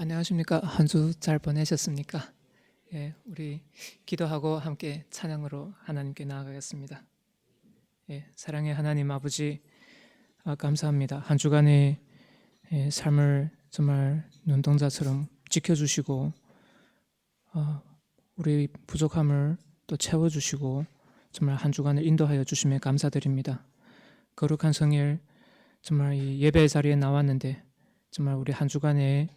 안녕하십니까? 한 주 잘 보내셨습니까? 우리 기도하고 함께 찬양으로 하나님께 나아가겠습니다. 사랑의 하나님 아버지, 감사합니다. 한 주간의 삶을 정말 눈동자처럼 지켜주시고 우리 부족함을 또 채워주시고 정말 한 주간을 인도하여 주심에 감사드립니다. 거룩한 성일, 정말 이 예배 자리에 나왔는데 정말 우리 한 주간의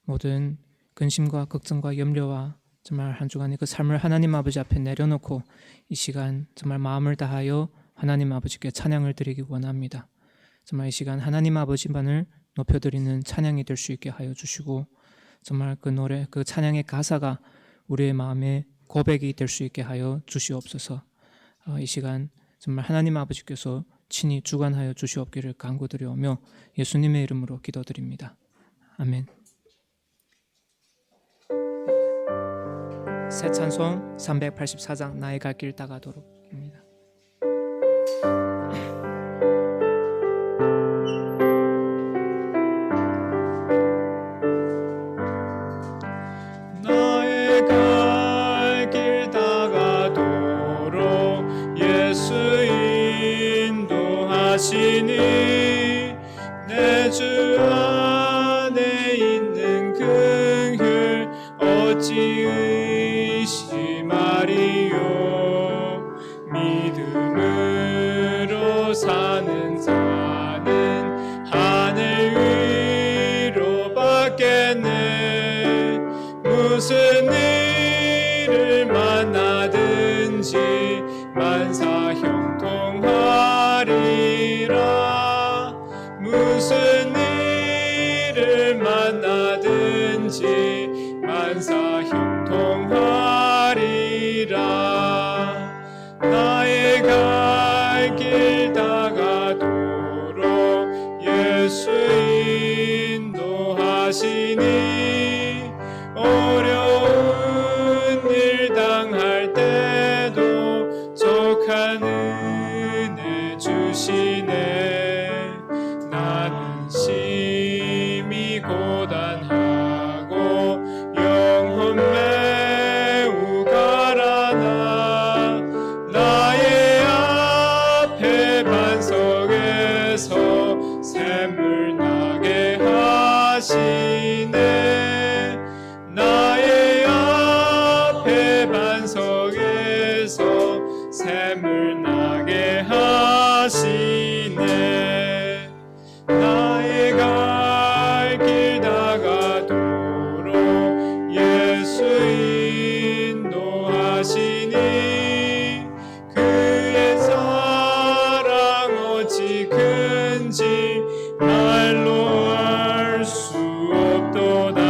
모든 근심과 걱정과 염려와 정말 한 주간의 그 삶을 하나님 아버지 앞에 내려놓고 이 시간 정말 마음을 다하여 하나님 아버지께 찬양을 드리기 원합니다. 정말 이 시간 하나님 아버지만을 높여드리는 찬양이 될 수 있게 하여 주시고 정말 그 노래, 그 찬양의 가사가 우리의 마음의 고백이 될 수 있게 하여 주시옵소서. 이 시간 정말 하나님 아버지께서 친히 주관하여 주시옵기를 간구드려오며 예수님의 이름으로 기도드립니다. 아멘. 새 찬송 384장 나의 갈 길 다가도록입니다. 나의 갈 길 다가도록 예수 인도하시니 내 주 안에 있는 긍휼 어찌 의심하리요. 믿음으로 사는 자는 하늘 위로 받겠네. 무슨 일을 만나든지 만사 형통하리라. 무슨 일을 만나든지 만사 형통하리라. 나의 갈 길 다가도록 예수 인도하시니 어려운 일 당할 때도 족한 은혜 주시네. 나는 심히 고단하고 영혼 매우 가라나 나의 앞에 반석에서 샘물 나게 하시네. 나의 앞에 반석에서 샘물 나게 하시네. 나의 갈 길 다가도록 예수 인도하시니 그의 사랑 어찌 큰지 말로 알 수 없도다.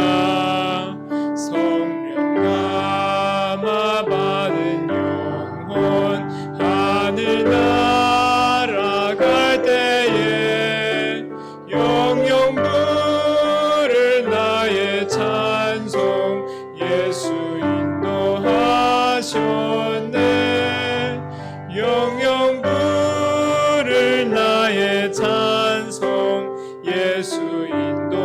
성령 감화 받은 영혼 하늘 날아갈 때에 영영 부를 나의 찬송 예수 인도하셨네. 영영 부를 나의 찬송 예수 인도하셨네.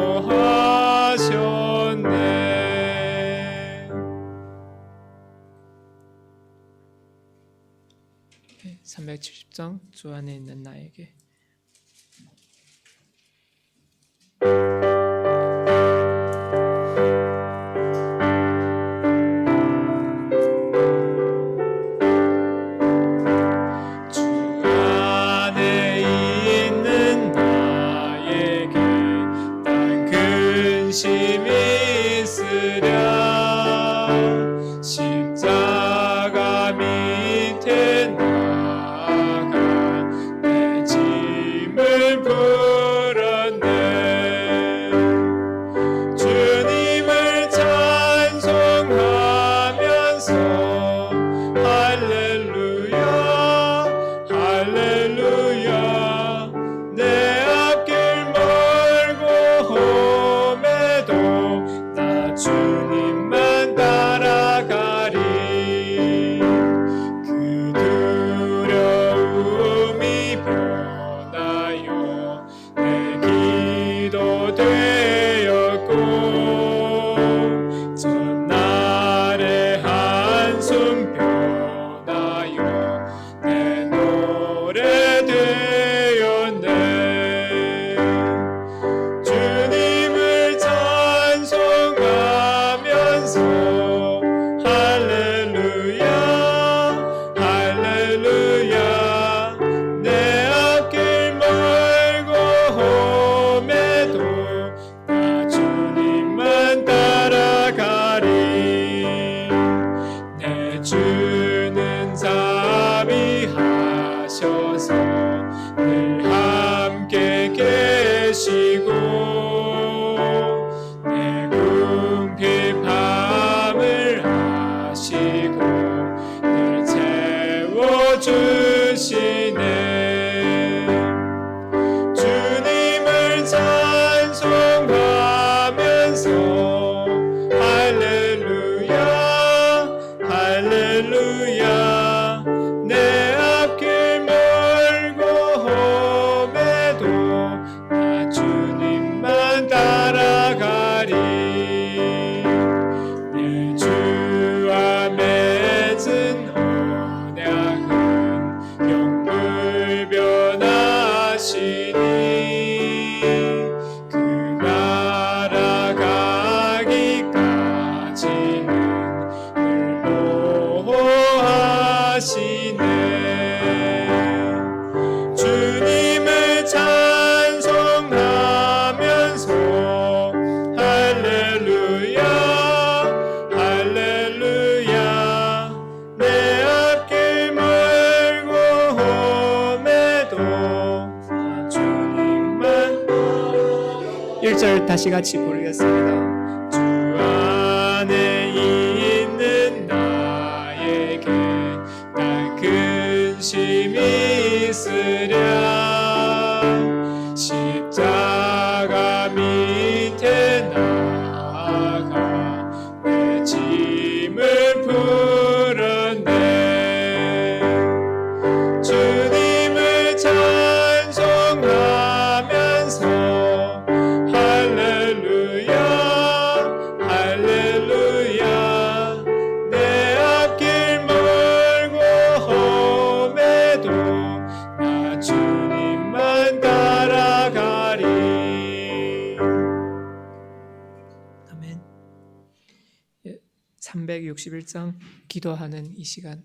370장 주 안에 있는 나에게. 주 안에 있는 나에게 난 근심이 있으랴. 십자가 밑에 나아가 내 짐을 풀었네. 주님을 찬송하면서 할렐루야 할렐루야. 내 앞길 멀고 험해도 나 주님 다시 같이 부르겠습니다. 주 안에 있는 나에게 난 근심이 있으랴 십자가 밑에 나아가 내 짐을 풀었네 주님을 찬송하면서 할렐루야 할렐루야 내 앞길 멀고 험해도 나 주님만 따라가리. 아멘. 361장 기도하는 이 시간.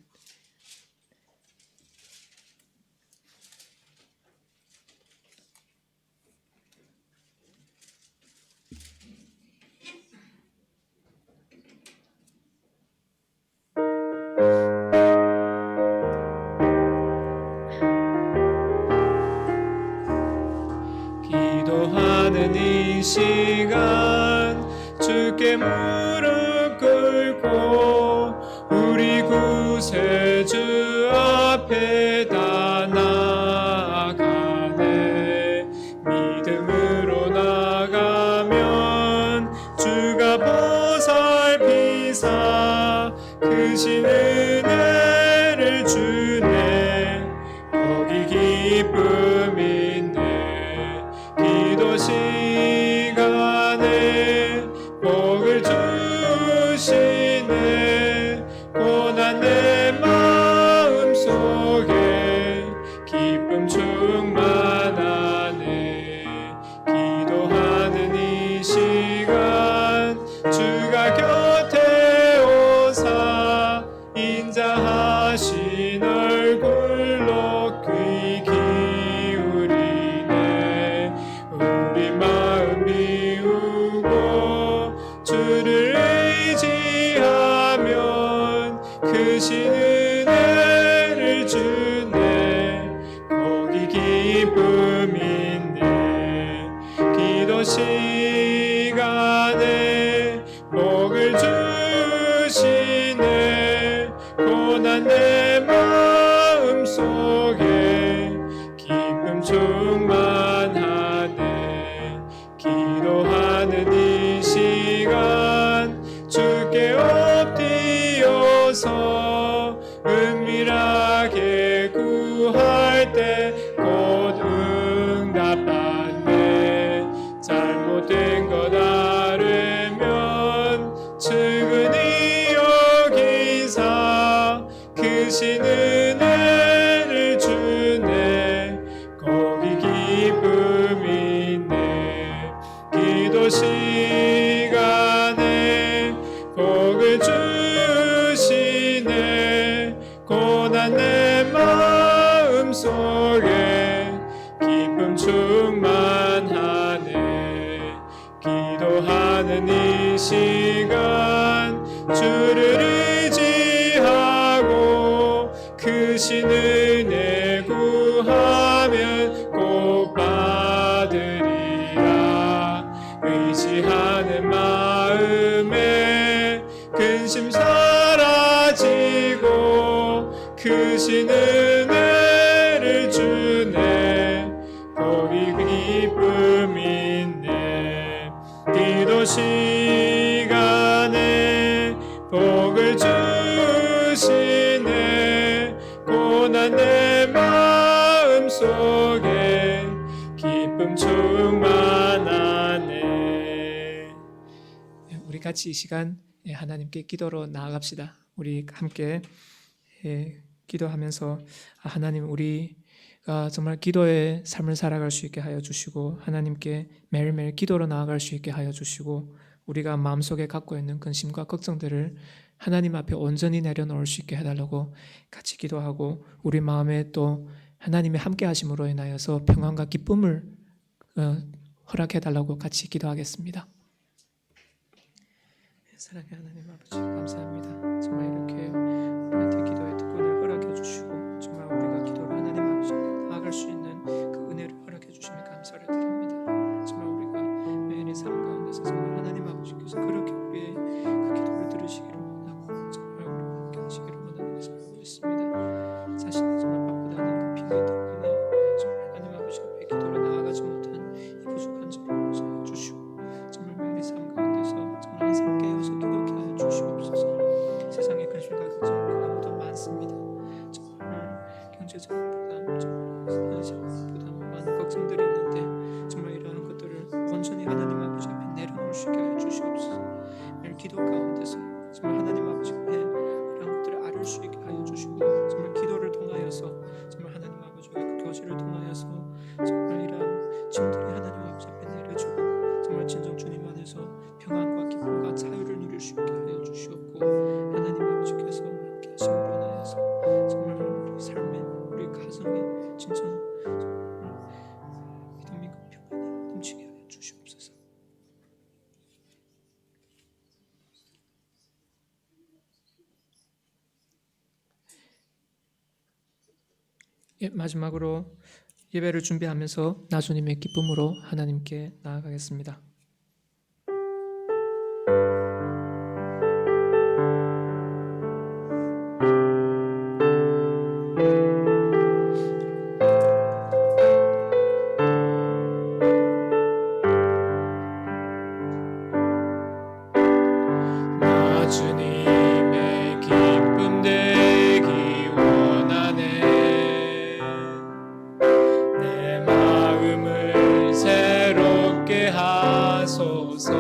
기도하는 이 시간 주께 무릎 꿇고 우리 구세주 앞에 다 나아가네 믿음으로 나가면 주가 보살피사 크신 은혜를 주네 거기 기쁨이 있네 기도 시간에 복을 주시네 고난 내 마음 속에 기쁨 충만하네 기도하는 이 시간 주가 곁에 오사 인자하신 얼굴로 귀 기울이네 우리 마음 비우고 주를 의지하면 크신 은혜를 주네 거기 기쁨이 있네 기도 시간에 복을 주시네 고난 내 마음 속에 기쁨 충만하네 기도하는 이 시간 주께 엎드려서 은밀하게 구할 때 곧 응답받네 잘못된 것 알으면 측은히 여기사 크신 은혜를 주네 거기 기쁨이 있네 기도 시간에 복을 주시네 고난 내 마음 속에 기쁨 충만하네 기도하는 이 시간 주를 의지하고 크신 은혜 구하면 꼭 받으리라 의지하는 마음에 근심 사라지고 크신 은혜를 주네 거기 기쁨이 있네 기도 시간에 복을 주시네 고난 내 마음 속에 기쁨 충만하네. 우리 같이 이 시간 하나님께 기도로 나아갑시다. 우리 함께 기도하면서 하나님 우리가 정말 기도의 삶을 살아갈 수 있게 하여 주시고 하나님께 매일매일 기도로 나아갈 수 있게 하여 주시고 우리가 마음속에 갖고 있는 근심과 걱정들을 하나님 앞에 온전히 내려놓을 수 있게 해달라고 같이 기도하고 우리 마음에 또 하나님의 함께 하심으로 인하여서 평안과 기쁨을 허락해달라고 같이 기도하겠습니다. 사랑의 하나님 아버지 감사합니다. 정말 이렇게 우리한테 기도의 특권을 허락해 주시고 정말 우리가 기도로 하나님 앞에 나아갈 수 있는 그 은혜를 허락해 주심에 감사를 드립니다. 정말 우리가 매일의 삶 항상 깨어서 기도케 하여 주시옵소서. 세상에 근심과 걱정 너무도 많습니다. 정말 경제적 부담, 정말 부담, 많은 걱정들이 있는데 정말 이러한 것들을 온전히 하나님 아버지 앞에 내려놓을 수 있게 하여 주시옵소서. 매일 기도 가운데서 정말 하나님 아버지 앞에 이러한 것들을 아를 수 있게 하여 주시고, 정말 기도를 통하여서 정말 하나님 아버지와 그 교제를 통하여서 정말 이러한 짐들이 하나님 아버지 앞에 내려주고 정말 진정 주님 안에서 평안과 기쁨과 자유를 누릴 수 있게 하여 주시옵고, 하나님 아버지께서 함께 하심으로 인하여서 정말 우리 삶에, 우리 가정에 진정 정말 믿음이 평안이 넘치게 하여 주시옵소서. 마지막으로 예배를 준비하면서 나주님의 기쁨으로 하나님께 나아가겠습니다. 나주님의 기쁨 되기 원하네. 내 마음을 새롭게 하소서.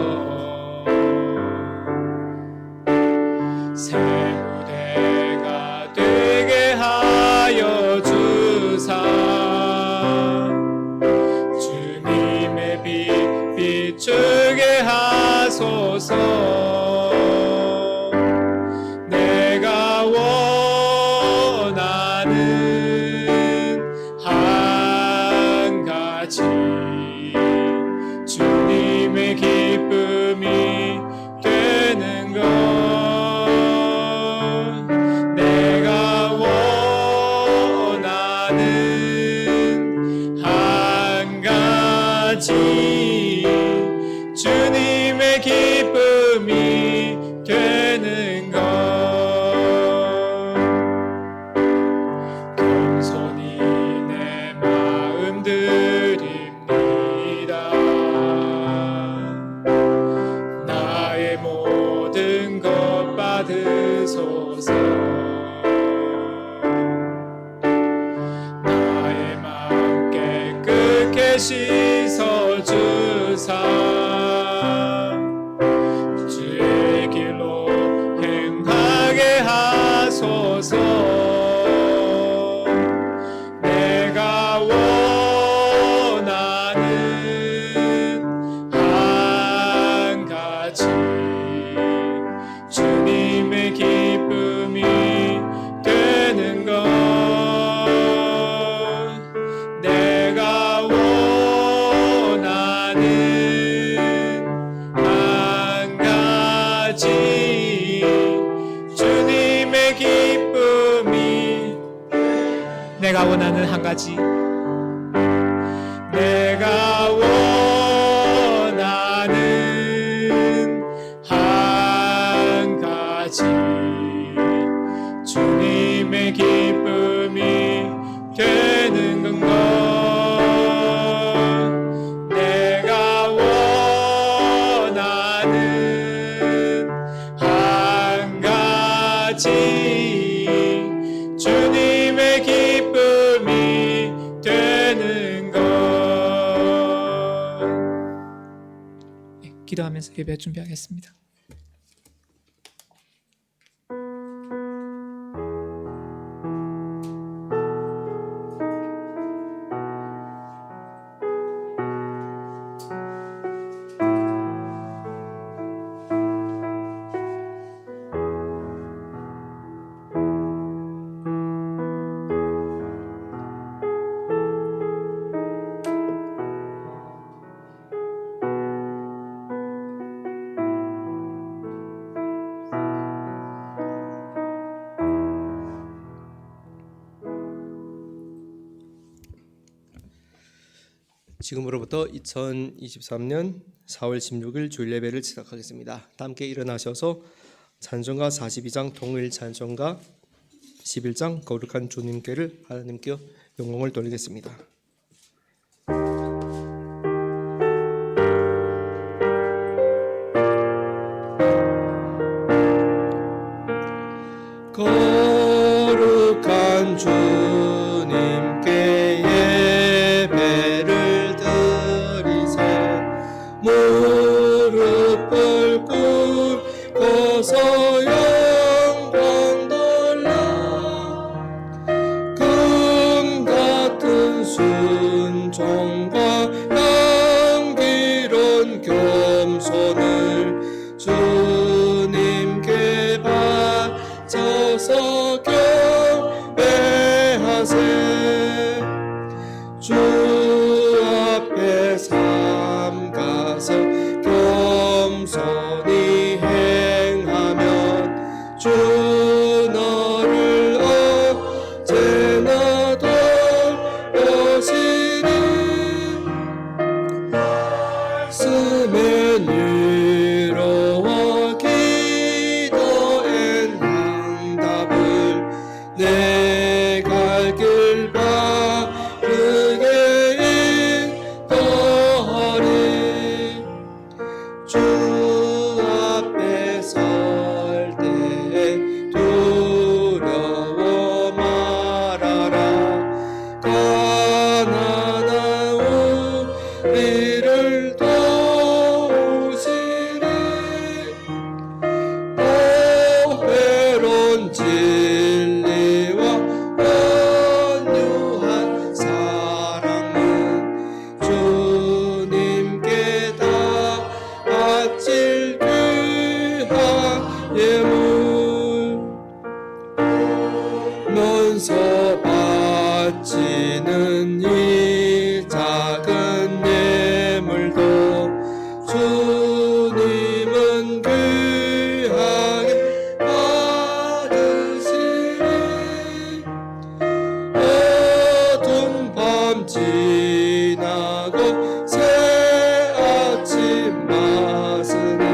새 무대가 되게 하여 주사. 주님의 빛 비추게 하소서. 내가 원하는 한 가지, 주님의 기쁨이 되는 것. 내가 원하는 한 가지, 주님의 기쁨이 되는 것. 겸손히 내 마음 드립니다. 나의 모든 것 받으소서. 나의 마음 깨끗게 씻어주사. 주의 길로 행하게 하소서. 내가 원하는 한 가지, 주님의 기쁨이 되는 것. 내가 원하는 한 가지, 주님의 기쁨이. 내가 원하는 한 가지, 내가 원하는 한 가지, 주님의 기쁨이 되는 것. 내가 원하는 한 가지, 주님의 기쁨이 되는 것. 기도하면서 예배 준비하겠습니다. 지금으로부터 2023년 4월 16일 주일 예배를 시작하겠습니다. 다 함께 일어나셔서 찬송가 42장 동일 찬송가 11장 거룩한 주님께를 하나님께 영광을 돌리겠습니다. 주셔서 영광 돌려 금 같은 순종과 향기로운 겸손을 주님께 바쳐서 경배하세. 주 앞에 삼가서 겸손히 행하면 주 너를 언제나 돌보시리. 말씀에 위로와 기도엔 응답을 내 갈 길 바르게 인도하리. 주 앞에 설 때에 두려워 말아라. 가난한 우리를 도우시리. 보배로운 진리와 온유한 사랑은 주님께 다 바칠 귀한 예물. 먼저 바치는 이 작은 예물도 주님은 귀하게 받으시리. 어두운 밤 지나고 새 아침 맞으니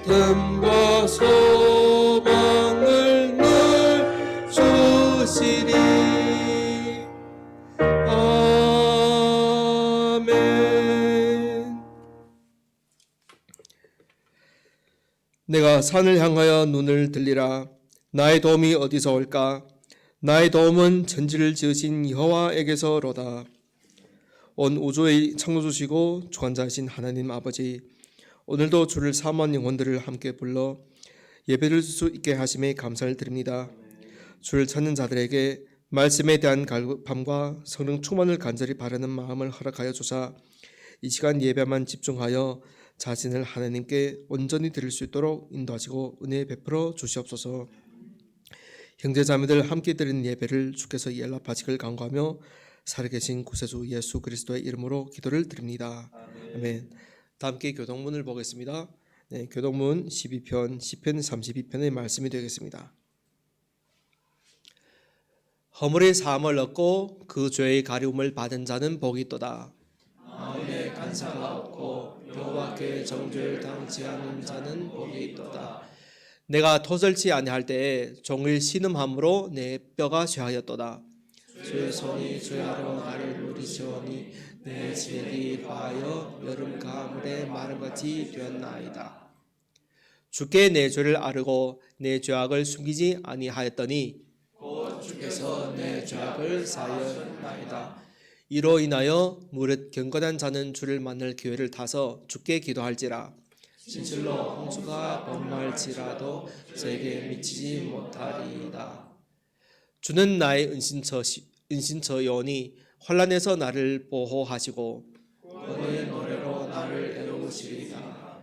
뜸과 소망을 늘 주시리. 아멘. 내가 산을 향하여 눈을 들리라. 나의 도움이 어디서 올까? 나의 도움은 천지를 지으신 여호와에게서로다. 온 우주의 창조주시고 주관자이신 하나님 아버지, 오늘도 주를 사모한 영혼들을 함께 불러 예배를 줄 수 있게 하심에 감사를 드립니다. 주를 찾는 자들에게 말씀에 대한 갈급함과 성령 충만을 간절히 바라는 마음을 허락하여 주사 이 시간 예배만 집중하여 자신을 하나님께 온전히 드릴 수 있도록 인도하시고 은혜 베풀어 주시옵소서. 형제자매들 함께 드리는 예배를 주께서 연락하시길 간구하며 살아계신 구세주 예수 그리스도의 이름으로 기도를 드립니다. 아멘. 다 함께 교동문을 보겠습니다. 네, 교동문 12편 시편 32편의 말씀이 되겠습니다. 허물의 사함을 얻고 그 죄의 가리움을 받은 자는 복이 있도다. 마음에 간사가 없고 여호와께 정죄를 당치 않은 자는 복이 있도다. 내가 토설치 아니할 때에 종일 신음함으로 내 뼈가 쇠하였도다. 주의 손이 죄하러 나를 누리시오니 내 지력이 화하여 여름 가물에 마름같이 되었나이다. 주께 내 죄를 아르고 내 죄악을 숨기지 아니하였더니 곧 주께서 내 죄악을 사하였나이다. 이로 인하여 무릇 경건한 자는 주를 만날 기회를 타서 주께 기도할지라. 진실로 홍수가 범할지라도 제게 미치지 못하리이다. 주는 나의 은신처여오니 환난에서 나를 보호하시고 구원의 노래로 나를 애우시리이다.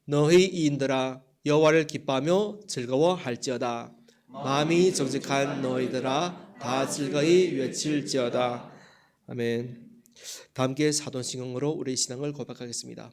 너희 이인들아 여호와를 기뻐하며 즐거워할지어다. 마음이 정직한 너희들아 다 즐거이 외칠지어다. 아멘. 다 함께 사도신경으로 우리 신앙을 고백하겠습니다.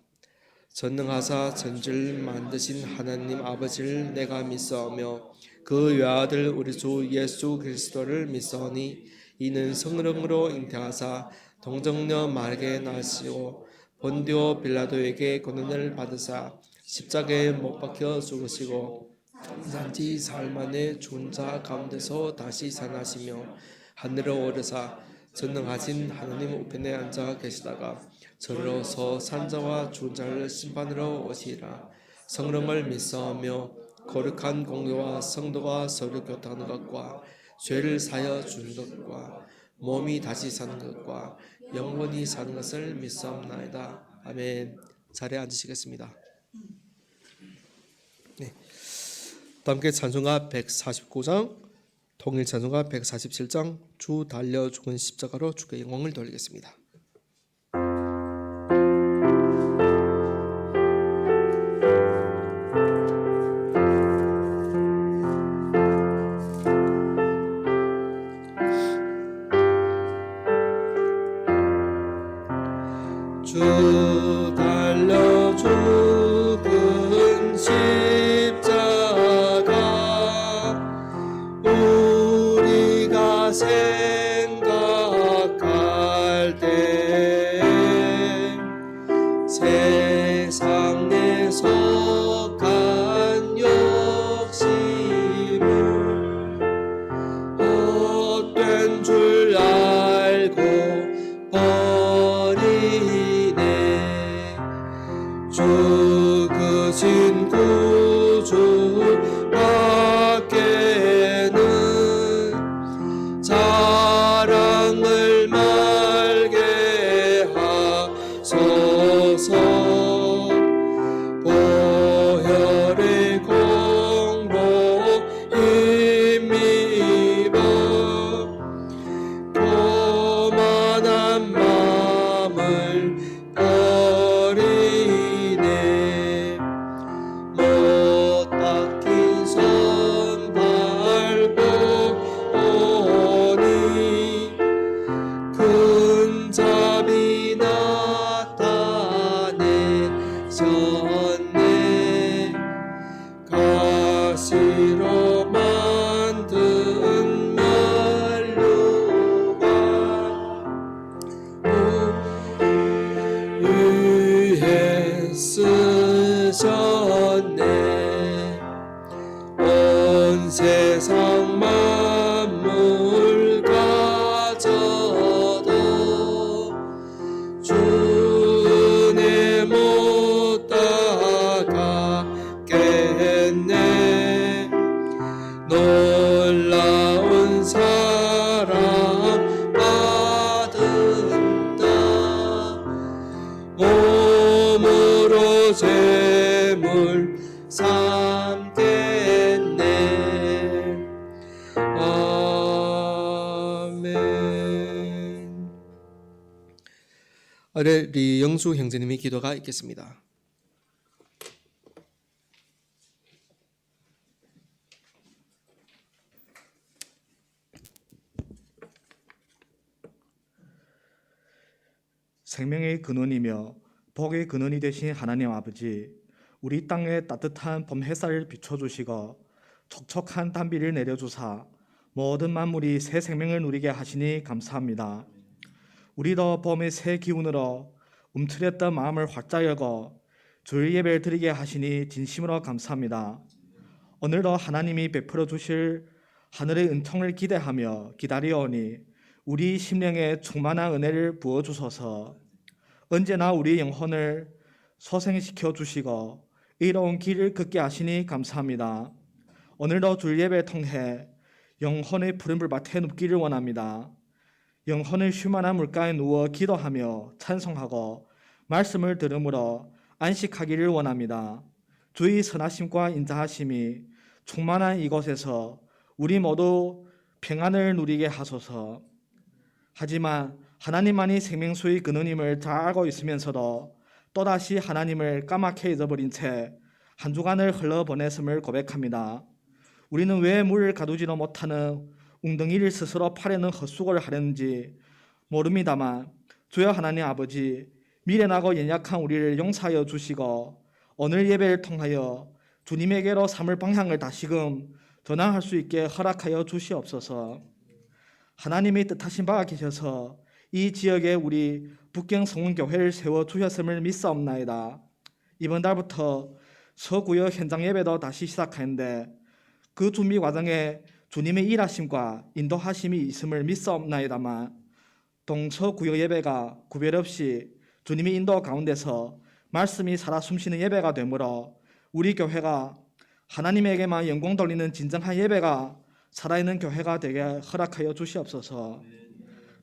전능하사 천지를 만드신 하나님 아버지를 내가 믿사오며 그 외아들 우리 주 예수 그리스도를 믿사오니 이는 성령으로 잉태하사 동정녀 마리아에게 나시고 본디오 빌라도에게 고난을 받으사 십자가에 못 박혀 죽으시고 산지 사흘 만에 죽은 자 가운데서 다시 살아나시며 하늘로 오르사 전능하신 하나님 우편에 앉아 계시다가 저리로서 산자와 죽은 자를 심판으로 오시리라. 성령을 믿사오며 거룩한 공교와 성도가 서로 교통하는 것과 죄를 사여 주는 것과 몸이 다시 사는 것과 영원히 사는 것을 믿사옵나이다. 아멘. 자리에 앉으시겠습니다. 함께 찬송가 149장, 통일 찬송가 147장, 주 달려 죽은 십자가로 주께 영광을 돌리겠습니다. 주 달려 죽은 십자가 우리가 생각할 때 세상 내 속한 욕심을 헛된 줄 알고 죽으신 구주 밖에는 자랑을 말게 하소서. 보혈의 공로 힘입어 교만한 마음을 버리네. 못 박힌 손 밟고 오니 큰 자비 나타내셨네. 가시로 만든 면류관 위에 쓰셨네. 온 세상 만물 가져도 주내 못 따라가겠네. 놀라운 사랑 받은다. 몸으로 제물 삼겠네. 아멘. 아래 리영수 형제님의 기도가 있겠습니다. 생명의 근원이며 복의 근원이 되신 하나님 아버지, 우리 땅에 따뜻한 봄 햇살을 비춰주시고 촉촉한 단비를 내려주사 모든 만물이 새 생명을 누리게 하시니 감사합니다. 우리도 봄의 새 기운으로 움츠렸던 마음을 활짝 열고 주일 예배를 드리게 하시니 진심으로 감사합니다. 오늘도 하나님이 베풀어 주실 하늘의 은총을 기대하며 기다려오니 우리 심령에 충만한 은혜를 부어주소서. 언제나 우리 영혼을 소생시켜 주시고 의로운 길을 걷게 하시니 감사합니다. 오늘도 주일 예배를 통해 영혼의 푸른 불밭에 눕기를 원합니다. 영혼을 쉴만한 물가에 누워 기도하며 찬송하고 말씀을 들음으로 안식하기를 원합니다. 주의 선하심과 인자하심이 충만한 이곳에서 우리 모두 평안을 누리게 하소서. 하지만 하나님만이 생명수의 근원임을 잘 알고 있으면서도 또다시 하나님을 까맣게 잊어버린 채 한 주간을 흘러보냈음을 고백합니다. 우리는 왜 물을 가두지도 못하는 웅덩이를 스스로 파려는 헛수고를 하려는지 모릅니다만 주여 하나님 아버지, 미련하고 연약한 우리를 용서하여 주시고 오늘 예배를 통하여 주님에게로 삼을 방향을 다시금 전환할 수 있게 허락하여 주시옵소서. 하나님의 뜻하신 바가 계셔서 이 지역에 우리 북경성운교회를 세워주셨음을 믿사옵나이다. 이번 달부터 서구역 현장 예배도 다시 시작하는데 그 준비 과정에 주님의 일하심과 인도하심이 있음을 믿사옵나이다만 동서구역 예배가 구별 없이 주님의 인도 가운데서 말씀이 살아 숨쉬는 예배가 되므로 우리 교회가 하나님에게만 영광 돌리는 진정한 예배가 살아있는 교회가 되게 허락하여 주시옵소서.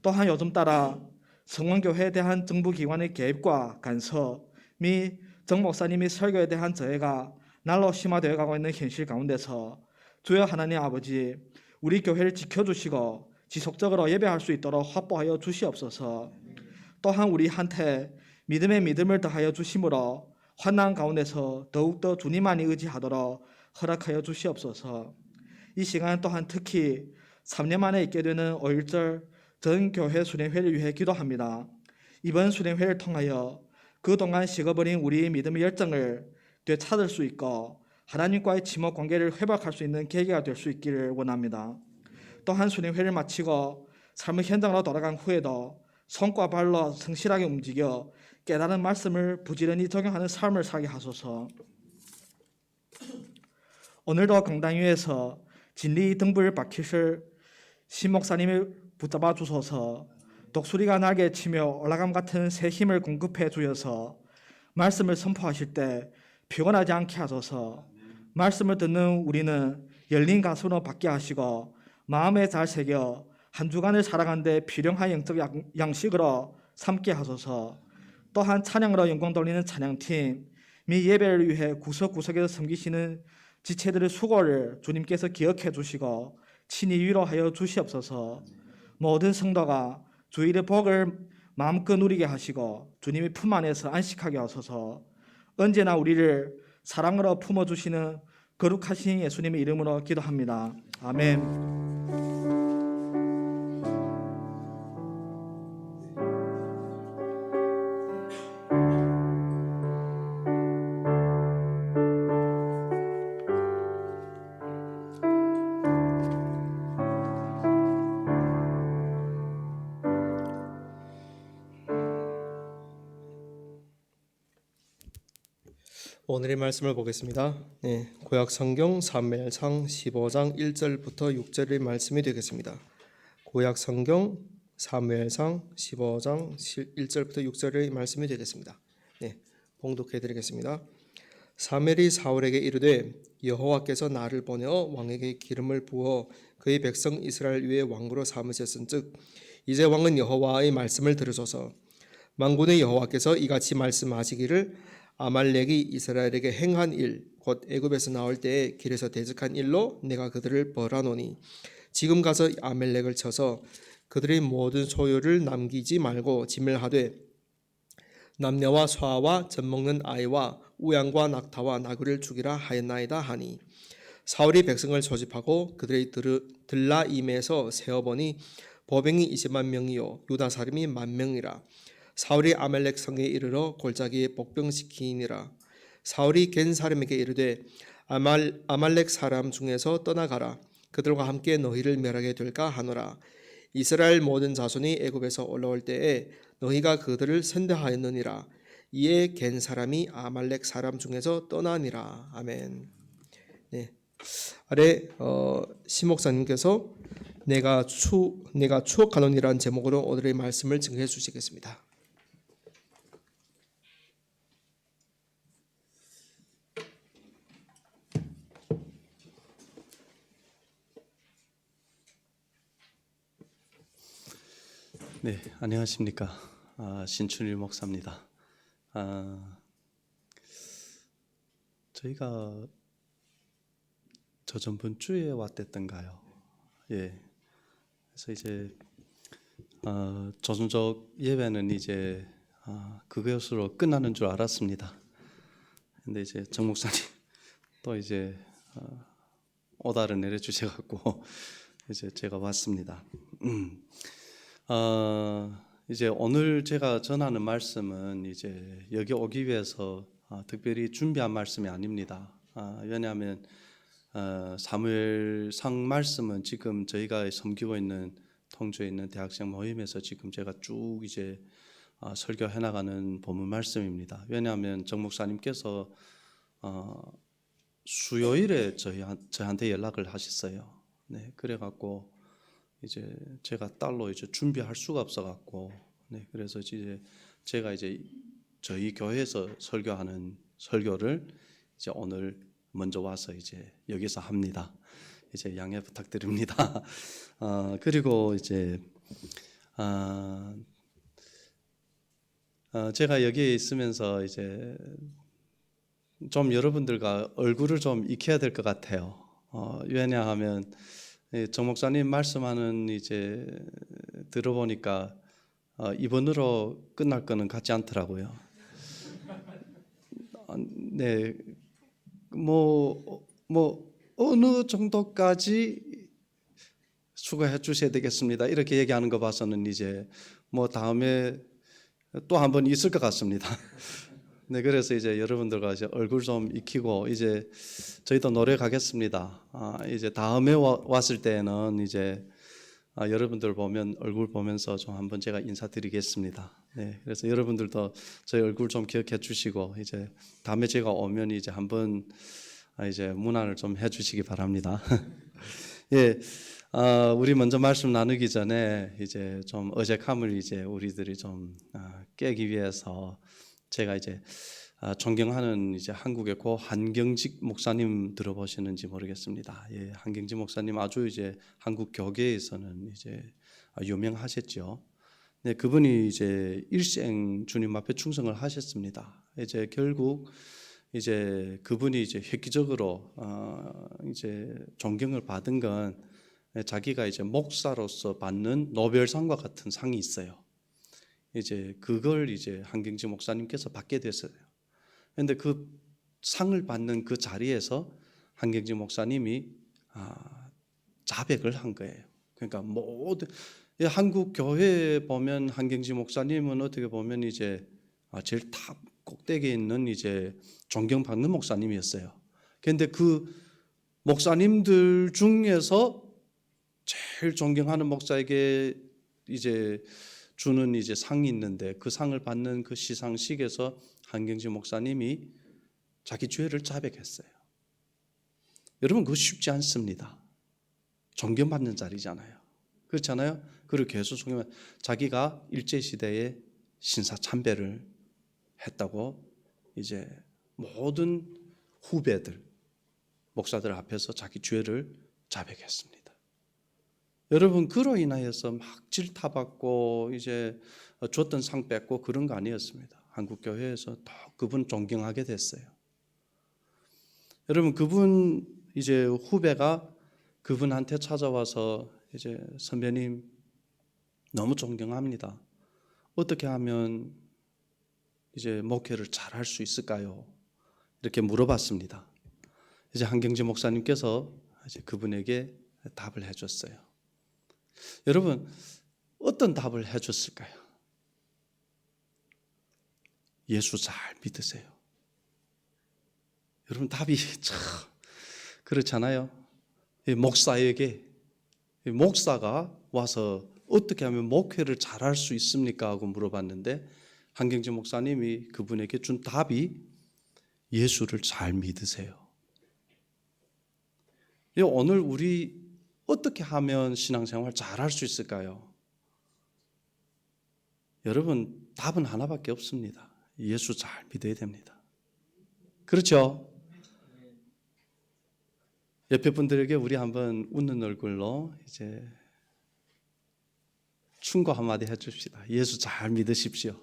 또한 요즘 따라 성원교회에 대한 정부기관의 개입과 간섭 및 정 목사님의 설교에 대한 저해가 날로 심화되어 가고 있는 현실 가운데서 주여 하나님 아버지, 우리 교회를 지켜주시고 지속적으로 예배할 수 있도록 확보하여 주시옵소서. 또한 우리한테 믿음의 믿음을 더하여 주심으로 환난 가운데서 더욱더 주님만이 의지하도록 허락하여 주시옵소서. 이 시간 또한 특히 3년 만에 있게 되는 5.1절 전 교회 수련회를 위해 기도합니다. 이번 수련회를 통하여 그동안 식어버린 우리의 믿음의 열정을 되찾을 수 있고 하나님과의 지목 관계를 회복할 수 있는 계기가 될 수 있기를 원합니다. 또한 수련회를 마치고 삶의 현장으로 돌아간 후에도 손과 발로 성실하게 움직여 깨달은 말씀을 부지런히 적용하는 삶을 살게 하소서. 오늘도 강당 위에서 진리 등불 박히실 신 목사님을 붙잡아 주소서. 독수리가 날개 치며 올라감 같은 새 힘을 공급해 주어서 말씀을 선포하실 때 피곤하지 않게 하소서. 말씀을 듣는 우리는 열린 가슴으로 받게 하시고 마음에 잘 새겨 한 주간을 살아가는 데 필요한 영적 양식으로 삼게 하소서. 또한 찬양으로 영광 돌리는 찬양팀 및 예배를 위해 구석구석에서 섬기시는 지체들의 수고를 주님께서 기억해 주시고 친히 위로하여 주시옵소서. 모든 성도가 주일의 복을 마음껏 누리게 하시고 주님의 품 안에서 안식하게 하소서. 언제나 우리를 사랑으로 품어주시는 거룩하신 예수님의 이름으로 기도합니다. 아멘. 오늘의 말씀을 보겠습니다. 구약 성경 사무엘상 15장 1절부터 6절의 말씀이 되겠습니다. 구약 성경 사무엘상 15장 1절부터 6절의 말씀이 되겠습니다. 봉독해 드리겠습니다. 사무엘이 사울에게 이르되 여호와께서 나를 보내어 왕에게 기름을 부어 그의 백성 이스라엘 위에 왕으로 삼으셨은즉 이제 왕은 여호와의 말씀을 들으소서. 만군의 여호와께서 이같이 말씀하시기를 아말렉이 이스라엘에게 행한 일 곧 애굽에서 나올 때에 길에서 대적한 일로 내가 그들을 벌하노니 지금 가서 아말렉을 쳐서 그들의 모든 소유를 남기지 말고 진멸하되 남녀와 소아와 젖먹는 아이와 우양과 낙타와 나귀를 죽이라 하였나이다 하니 사울이 백성을 소집하고 그들의 들라임에서 세어보니 보병이 20만 명이요 유다 사람이 10,000명이라. 사울이 아말렉 성에 이르러 골짜기에 복병시키니라. 사울이 겐 사람에게 이르되 아말렉 사람 중에서 떠나가라. 그들과 함께 너희를 멸하게 될까 하노라. 이스라엘 모든 자손이 애굽에서 올라올 때에 너희가 그들을 선대하였느니라. 이에 겐 사람이 아말렉 사람 중에서 떠나니라. 아멘. 아래 시 목사님께서 내가 추억하노니라는 제목으로 오늘의 말씀을 증거해 주시겠습니다. 네, 안녕하십니까. 신춘일 목사입니다. 저희가 저번 주에 왔댔던가요? 예. 그래서 이제 조순적 예배는 이제 그것으로 끝나는 줄 알았습니다. 근데 이제 정 목사님 또 이제 오다를 내려주셔갖고 이제 제가 왔습니다. 이제 오늘 제가 전하는 말씀은 이제 여기 오기 위해서 특별히 준비한 말씀이 아닙니다. 왜냐하면 사무엘상 말씀은 지금 저희가 섬기고 있는 통주에 있는 대학생 모임에서 지금 제가 쭉 이제 설교해 나가는 본문 말씀입니다. 왜냐하면 정 목사님께서 수요일에 저한테 연락을 하셨어요. 네, 그래갖고 이제 제가 딸로 이제 준비할 수가 없어갖고, 네, 그래서 이제 제가 이제 저희 교회에서 설교하는 설교를 이제 오늘 먼저 와서 이제 여기서 합니다. 이제 양해 부탁드립니다. 그리고 이제 제가 여기에 있으면서 이제 좀 여러분들과 얼굴을 좀 익혀야 될 것 같아요. 왜냐하면 정 목사님 말씀하는 이제 들어보니까 이번으로 끝날 거는 같지 않더라고요. 네, 뭐 어느 정도까지 수고해 주셔야 되겠습니다. 이렇게 얘기하는 거 봐서는 이제 뭐 다음에 또 한 번 있을 것 같습니다. 네, 그래서 이제 여러분들과 이제 얼굴 좀 익히고 이제 저희도 노래 가겠습니다. 이제 다음에 왔을 때는 이제 여러분들 보면 얼굴 보면서 좀 한번 제가 인사드리겠습니다. 네, 그래서 여러분들도 저희 얼굴 좀 기억해 주시고 이제 다음에 제가 오면 이제 한번 이제 문안을 좀 해주시기 바랍니다. 예, 우리 먼저 말씀 나누기 전에 이제 좀 어색함을 이제 우리들이 좀 깨기 위해서 제가 이제 존경하는 이제 한국의 고 한경직 목사님 들어보시는지 모르겠습니다. 예, 한경직 목사님 아주 이제 한국 교계에서는 이제 유명하셨죠. 네, 그분이 이제 일생 주님 앞에 충성을 하셨습니다. 이제 결국 이제 그분이 이제 획기적으로 이제 존경을 받은 건 자기가 이제 목사로서 받는 노벨상과 같은 상이 있어요. 이제 그걸 이제 한경직 목사님께서 받게 됐어요. 그런데 그 상을 받는 그 자리에서 한경직 목사님이 자백을 한 거예요. 그러니까 모든 한국 교회에 보면 한경직 목사님은 어떻게 보면 이제 제일 탑 꼭대기에 있는 이제 존경받는 목사님이었어요. 그런데 그 목사님들 중에서 제일 존경하는 목사에게 이제 주는 이제 상이 있는데 그 상을 받는 그 시상식에서 한경직 목사님이 자기 죄를 자백했어요. 여러분 그거 쉽지 않습니다. 존경받는 자리잖아요. 그렇잖아요. 그리고 계속 자기가 일제시대에 신사참배를 했다고 이제 모든 후배들 목사들 앞에서 자기 죄를 자백했습니다. 여러분 그로 인하여서 막 질타받고 이제 줬던 상 뺏고 그런 거 아니었습니다. 한국 교회에서 더 그분 존경하게 됐어요. 여러분 그분 이제 후배가 그분한테 찾아와서 이제 선배님 너무 존경합니다. 어떻게 하면 이제 목회를 잘 할 수 있을까요? 이렇게 물어봤습니다. 이제 한경직 목사님께서 이제 그분에게 답을 해줬어요. 여러분 어떤 답을 해줬을까요? 예수 잘 믿으세요. 여러분 답이 참 그렇잖아요. 목사에게 목사가 와서 어떻게 하면 목회를 잘할 수 있습니까? 하고 물어봤는데 한경직 목사님이 그분에게 준 답이 예수를 잘 믿으세요. 오늘 우리 어떻게 하면 신앙생활 잘할 수 있을까요? 여러분 답은 하나밖에 없습니다. 예수 잘 믿어야 됩니다. 그렇죠? 옆에 분들에게 우리 한번 웃는 얼굴로 이제 충고 한마디 해줍시다. 예수 잘 믿으십시오.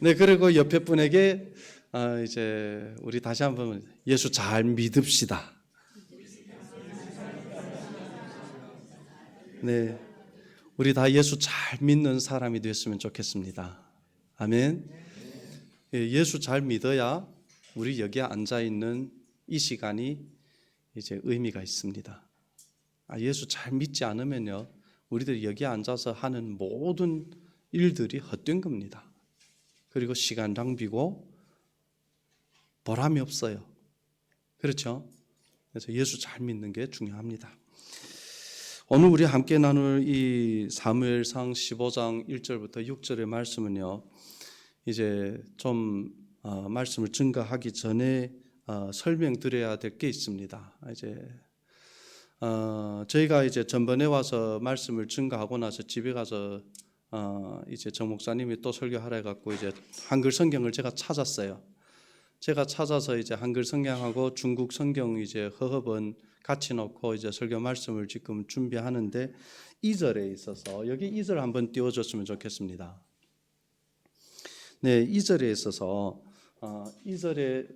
네, 그리고 옆에 분에게 이제 우리 다시 한번 예수 잘 믿읍시다. 네, 우리 다 예수 잘 믿는 사람이 됐으면 좋겠습니다. 아멘. 예수 잘 믿어야 우리 여기에 앉아 있는 이 시간이 이제 의미가 있습니다. 예수 잘 믿지 않으면요, 우리들이 여기에 앉아서 하는 모든 일들이 헛된 겁니다. 그리고 시간 낭비고 보람이 없어요. 그렇죠? 그래서 예수 잘 믿는 게 중요합니다. 오늘 우리 함께 나눌 이 사무엘상 15장 1절부터 6절의 말씀은요, 이제 좀 말씀을 증거하기 전에 설명드려야 될 게 있습니다. 이제 저희가 이제 전번에 와서 말씀을 증거하고 나서 집에 가서 이제 정 목사님이 또 설교하라 해갖고 이제 한글 성경을 제가 찾았어요. 제가 찾아서 이제 한글 성경하고 중국 성경 이제 허허번 같이 놓고 이제 설교 말씀을 지금 준비하는데 2절에 있어서 여기 2절 한번 띄워줬으면 좋겠습니다. 네, 2절에 있어서 2절에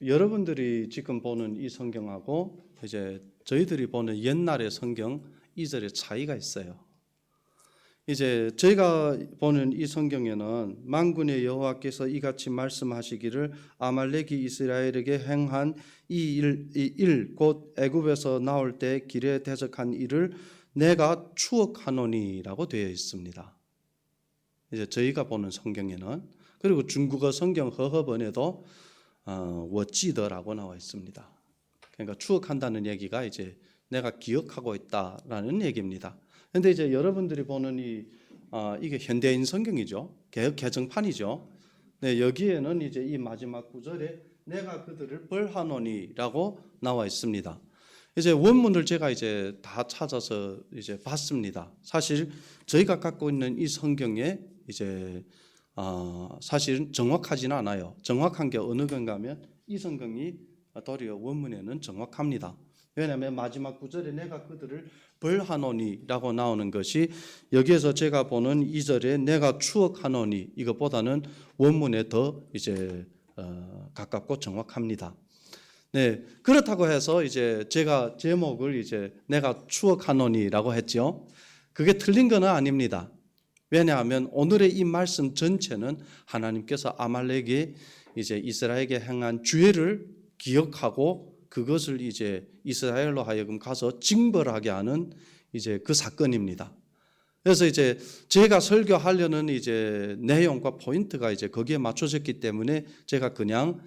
여러분들이 지금 보는 이 성경하고 이제 저희들이 보는 옛날의 성경 2절에 차이가 있어요. 이제 저희가 보는 이 성경에는 만군의 여호와께서 이같이 말씀하시기를 아말렉이 이스라엘에게 행한 이 일 곧 애굽에서 나올 때 길에 대적한 일을 내가 추억하노니라고 되어 있습니다. 이제 저희가 보는 성경에는, 그리고 중국어 성경 허허번에도 워찌더라고 나와 있습니다. 그러니까 추억한다는 얘기가 이제 내가 기억하고 있다라는 얘기입니다. 그런데 이제 여러분들이 보는 이게 현대인 성경이죠. 개역 개정판이죠. 네, 여기에는 이제 이 마지막 구절에 내가 그들을 벌하노니라고 나와 있습니다. 이제 원문을 제가 이제 다 찾아서 이제 봤습니다. 사실 저희가 갖고 있는 이 성경에 이제 사실은 정확하지는 않아요. 정확한 게 어느 건가 하면 이 성경이 도리어 원문에는 정확합니다. 왜냐하면 마지막 구절에 내가 그들을 벌하노니라고 나오는 것이 여기에서 제가 보는 2절에 내가 추억하노니 이것보다는 원문에 더 이제 가깝고 정확합니다. 네, 그렇다고 해서 이제 제가 제목을 이제 내가 추억하노니라고 했죠. 그게 틀린 건 아닙니다. 왜냐하면 오늘의 이 말씀 전체는 하나님께서 아말렉이 이제 이스라엘에게 행한 죄를 기억하고 그것을 이제 이스라엘로 하여금 가서 징벌하게 하는 이제 그 사건입니다. 그래서 이제 제가 설교하려는 이제 내용과 포인트가 이제 거기에 맞춰졌기 때문에 제가 그냥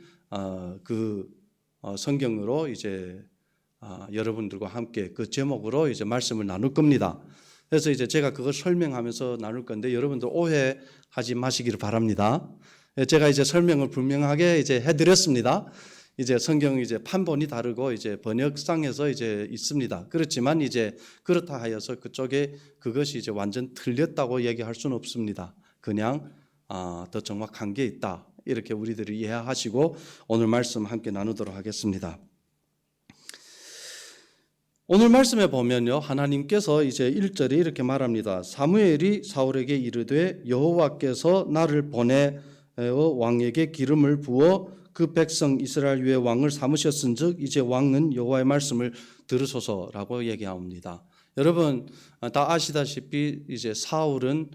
성경으로 이제 여러분들과 함께 그 제목으로 이제 말씀을 나눌 겁니다. 그래서 이제 제가 그걸 설명하면서 나눌 건데 여러분들 오해하지 마시기를 바랍니다. 제가 이제 설명을 분명하게 이제 해드렸습니다. 이제 성경 이제 판본이 다르고 이제 번역상에서 이제 있습니다. 그렇지만 이제 그렇다 하여서 그쪽에 그것이 이제 완전 틀렸다고 얘기할 수는 없습니다. 그냥 더 정확한 게 있다. 이렇게 우리들이 이해하시고 오늘 말씀 함께 나누도록 하겠습니다. 오늘 말씀에 보면요, 하나님께서 이제 1절에 이렇게 말합니다. 사무엘이 사울에게 이르되 여호와께서 나를 보내 왕에게 기름을 부어 그 백성 이스라엘 위에 왕을 삼으셨은즉 이제 왕은 여호와의 말씀을 들으소서라고 얘기합니다. 여러분 다 아시다시피 이제 사울은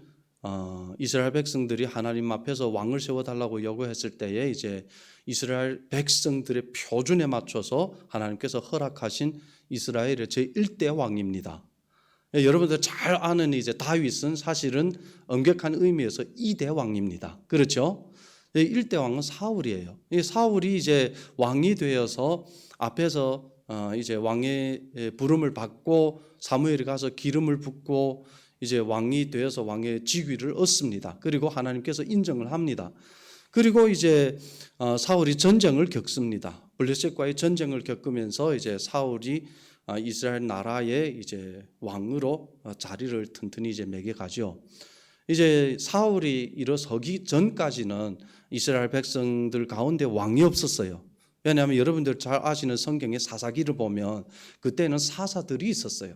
이스라엘 백성들이 하나님 앞에서 왕을 세워달라고 요구했을 때에 이제 이스라엘 백성들의 표준에 맞춰서 하나님께서 허락하신 이스라엘의 제1대 왕입니다. 여러분들 잘 아는 이제 다윗은 사실은 엄격한 의미에서 2대 왕입니다. 그렇죠? 1대 왕은 사울이에요. 이 사울이 이제 왕이 되어서 앞에서 이제 왕의 부름을 받고 사무엘이 가서 기름을 붓고 이제 왕이 되어서 왕의 직위를 얻습니다. 그리고 하나님께서 인정을 합니다. 그리고 이제 사울이 전쟁을 겪습니다. 블레셋과의 전쟁을 겪으면서 이제 사울이 이스라엘 나라의 이제 왕으로 자리를 튼튼히 이제 매겨가죠. 이제 사울이 일어서기 전까지는 이스라엘 백성들 가운데 왕이 없었어요. 왜냐하면 여러분들 잘 아시는 성경의 사사기를 보면 그때는 사사들이 있었어요.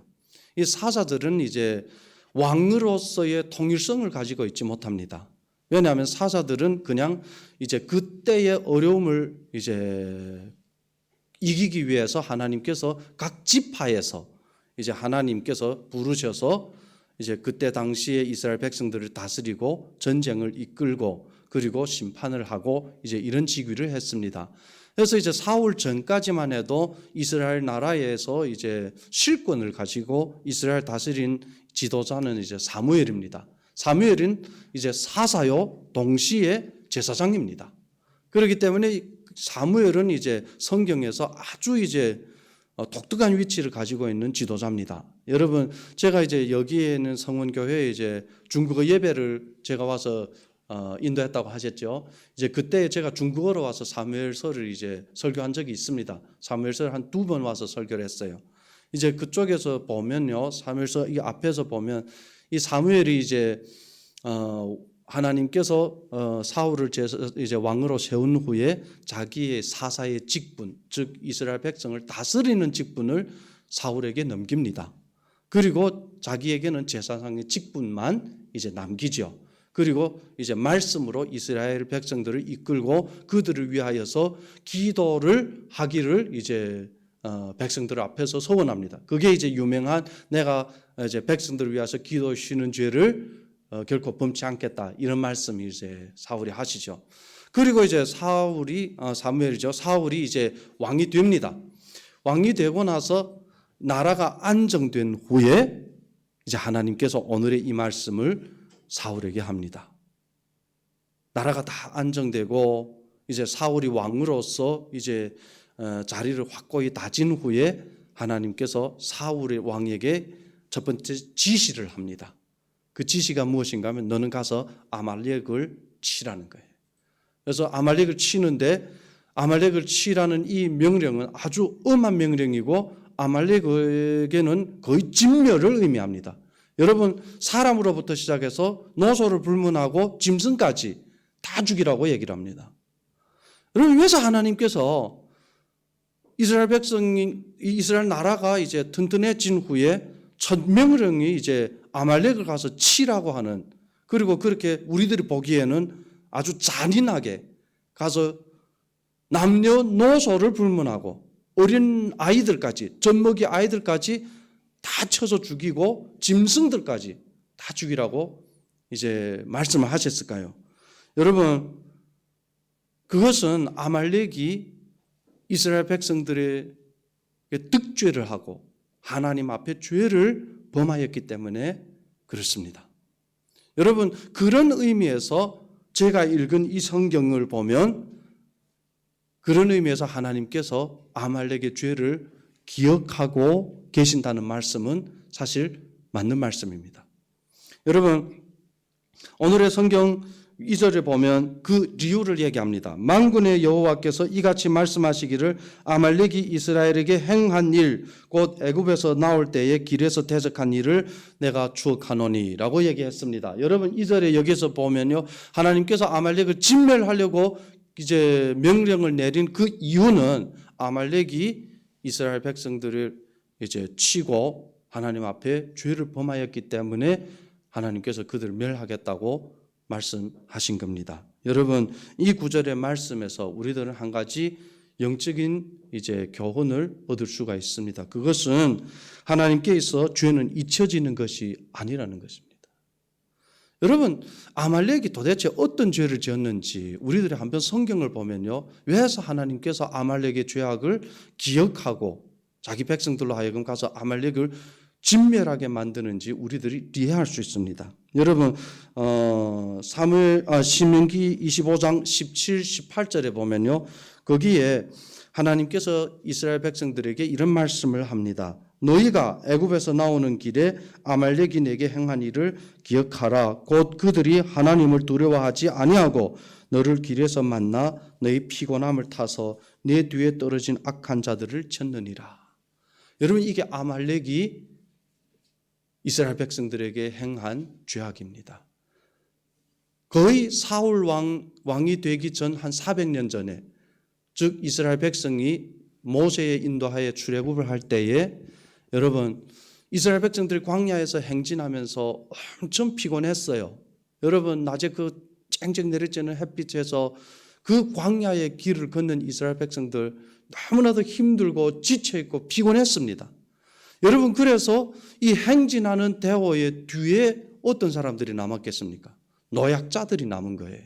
이 사사들은 이제 왕으로서의 통일성을 가지고 있지 못합니다. 왜냐하면 사사들은 그냥 이제 그때의 어려움을 이제 이기기 위해서 하나님께서 각 지파에서 이제 하나님께서 부르셔서 이제 그때 당시에 이스라엘 백성들을 다스리고 전쟁을 이끌고 그리고 심판을 하고 이제 이런 직위를 했습니다. 그래서 이제 사울 전까지만 해도 이스라엘 나라에서 이제 실권을 가지고 이스라엘 다스린 지도자는 이제 사무엘입니다. 사무엘은 이제 사사요 동시에 제사장입니다. 그렇기 때문에 사무엘은 이제 성경에서 아주 이제 독특한 위치를 가지고 있는 지도자입니다. 여러분, 제가 이제 여기에는 성원교회에 이제 중국어 예배를 제가 와서 인도했다고 하셨죠. 이제 그때 제가 중국어로 와서 사무엘서를 이제 설교한 적이 있습니다. 사무엘서를 한 2번 와서 설교를 했어요. 이제 그쪽에서 보면요, 사무엘서 이 앞에서 보면 이 사무엘이 이제 하나님께서 사울을 이제 왕으로 세운 후에 자기의 사사의 직분, 즉 이스라엘 백성을 다스리는 직분을 사울에게 넘깁니다. 그리고 자기에게는 제사장의 직분만 이제 남기죠. 그리고 이제 말씀으로 이스라엘 백성들을 이끌고 그들을 위하여서 기도를 하기를 이제 백성들 앞에서 소원합니다. 그게 이제 유명한 내가 이제 백성들을 위해서 기도 쉬는 죄를 결코 범치 않겠다 이런 말씀이 이제 사울이 하시죠. 그리고 이제 사무엘이죠. 사울이 이제 왕이 됩니다. 왕이 되고 나서 나라가 안정된 후에 이제 하나님께서 오늘의 이 말씀을 사울에게 합니다. 나라가 다 안정되고 이제 사울이 왕으로서 이제 자리를 확고히 다진 후에 하나님께서 사울의 왕에게 첫 번째 지시를 합니다. 그 지시가 무엇인가 하면 너는 가서 아말렉을 치라는 거예요. 그래서 아말렉을 치는데 아말렉을 치라는 이 명령은 아주 엄한 명령이고 아말렉에게는 거의 진멸을 의미합니다. 여러분 사람으로부터 시작해서 노소를 불문하고 짐승까지 다 죽이라고 얘기를 합니다. 여러분 왜서 하나님께서 이스라엘 나라가 이제 튼튼해진 후에 첫 명령이 이제 아말렉을 가서 치라고 하는, 그리고 그렇게 우리들이 보기에는 아주 잔인하게 가서 남녀노소를 불문하고 어린 아이들까지, 젖먹이 아이들까지 다 쳐서 죽이고 짐승들까지 다 죽이라고 이제 말씀을 하셨을까요? 여러분 그것은 아말렉이 이스라엘 백성들의 득죄를 하고 하나님 앞에 죄를 범하였기 때문에 그렇습니다. 여러분 그런 의미에서 제가 읽은 이 성경을 보면 그런 의미에서 하나님께서 아말렉의 죄를 기억하고 계신다는 말씀은 사실 맞는 말씀입니다. 여러분 오늘의 성경 2절에 보면 그 이유를 얘기합니다. 만군의 여호와께서 이같이 말씀하시기를 아말렉이 이스라엘에게 행한 일, 곧 애굽에서 나올 때에 길에서 대적한 일을 내가 추억하노니 라고 얘기했습니다. 여러분 2절에 여기서 보면요, 하나님께서 아말렉을 진멸하려고 이제 명령을 내린 그 이유는 아말렉이 이스라엘 백성들을 이제 치고 하나님 앞에 죄를 범하였기 때문에 하나님께서 그들을 멸하겠다고 말씀하신 겁니다. 여러분 이 구절의 말씀에서 우리들은 한 가지 영적인 이제 교훈을 얻을 수가 있습니다. 그것은 하나님께 있어 죄는 잊혀지는 것이 아니라는 것입니다. 여러분 아말렉이 도대체 어떤 죄를 지었는지 우리들이 한번 성경을 보면요, 왜서 하나님께서 아말렉의 죄악을 기억하고 자기 백성들로 하여금 가서 아말렉을 진멸하게 만드는지 우리들이 이해할 수 있습니다. 여러분 신명기 25장 17, 18절에 보면요, 거기에 하나님께서 이스라엘 백성들에게 이런 말씀을 합니다. 너희가 애굽에서 나오는 길에 아말렉이 내게 행한 일을 기억하라. 곧 그들이 하나님을 두려워하지 아니하고 너를 길에서 만나 너희 피곤함을 타서 내 뒤에 떨어진 악한 자들을 쳤느니라. 여러분 이게 아말렉이 이스라엘 백성들에게 행한 죄악입니다. 거의 사울 왕이 되기 전 한 400년 전에, 즉 이스라엘 백성이 모세의 인도하에 출애굽을 할 때에 여러분 이스라엘 백성들이 광야에서 행진하면서 엄청 피곤했어요. 여러분 낮에 그 쨍쨍 내리쬐는 햇빛에서 그 광야의 길을 걷는 이스라엘 백성들 너무나도 힘들고 지쳐있고 피곤했습니다. 여러분 그래서 이 행진하는 대오의 뒤에 어떤 사람들이 남았겠습니까? 노약자들이 남은 거예요.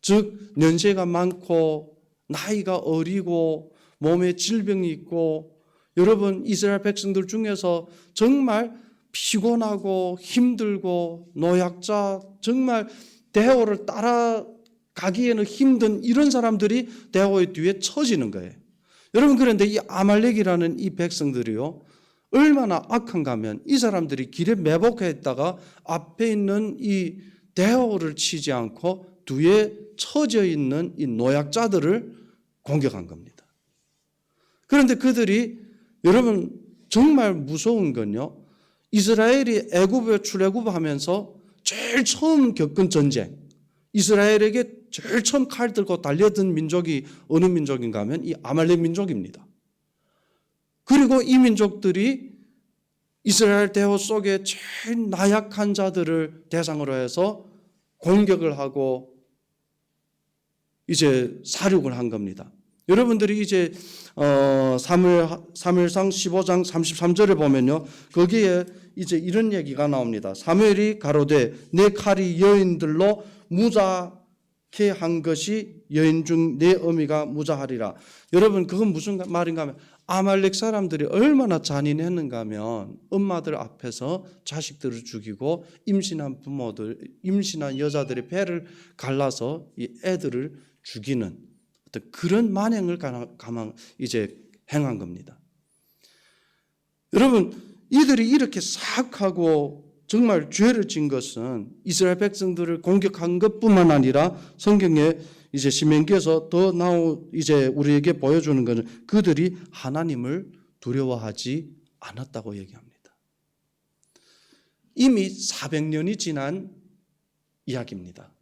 즉 연세가 많고 나이가 어리고 몸에 질병이 있고, 여러분 이스라엘 백성들 중에서 정말 피곤하고 힘들고 노약자, 정말 대오를 따라가기에는 힘든 이런 사람들이 대오의 뒤에 처지는 거예요. 여러분 그런데 이 아말렉이라는 이 백성들이요, 얼마나 악한가 하면 이 사람들이 길에 매복해 있다가 앞에 있는 이 대오를 치지 않고 뒤에 처져 있는 이 노약자들을 공격한 겁니다. 그런데 그들이 여러분 정말 무서운 건요, 이스라엘이 애굽에 출애굽하면서 제일 처음 겪은 전쟁, 이스라엘에게 제일 처음 칼 들고 달려든 민족이 어느 민족인가 하면 이 아말렉 민족입니다. 그리고 이 민족들이 이스라엘 대호 속에 제일 나약한 자들을 대상으로 해서 공격을 하고 이제 사륙을 한 겁니다. 여러분들이 이제 사무엘상 15장 33절에 보면요, 거기에 이제 이런 얘기가 나옵니다. 사무엘이 가로되 내 칼이 여인들로 무자케 한 것이 여인 중 내 어미가 무자하리라. 여러분, 그건 무슨 말인가 하면 아말렉 사람들이 얼마나 잔인했는가 하면 엄마들 앞에서 자식들을 죽이고 임신한 부모들, 임신한 여자들의 배를 갈라서 이 애들을 죽이는 어떤 그런 만행을 이제 행한 겁니다. 여러분, 이들이 이렇게 사악하고 정말 죄를 진 것은 이스라엘 백성들을 공격한 것뿐만 아니라 성경에 이제 신명기에서 이제 우리에게 보여주는 것은 그들이 하나님을 두려워하지 않았다고 얘기합니다. 이미 400년이 지난 이야기입니다.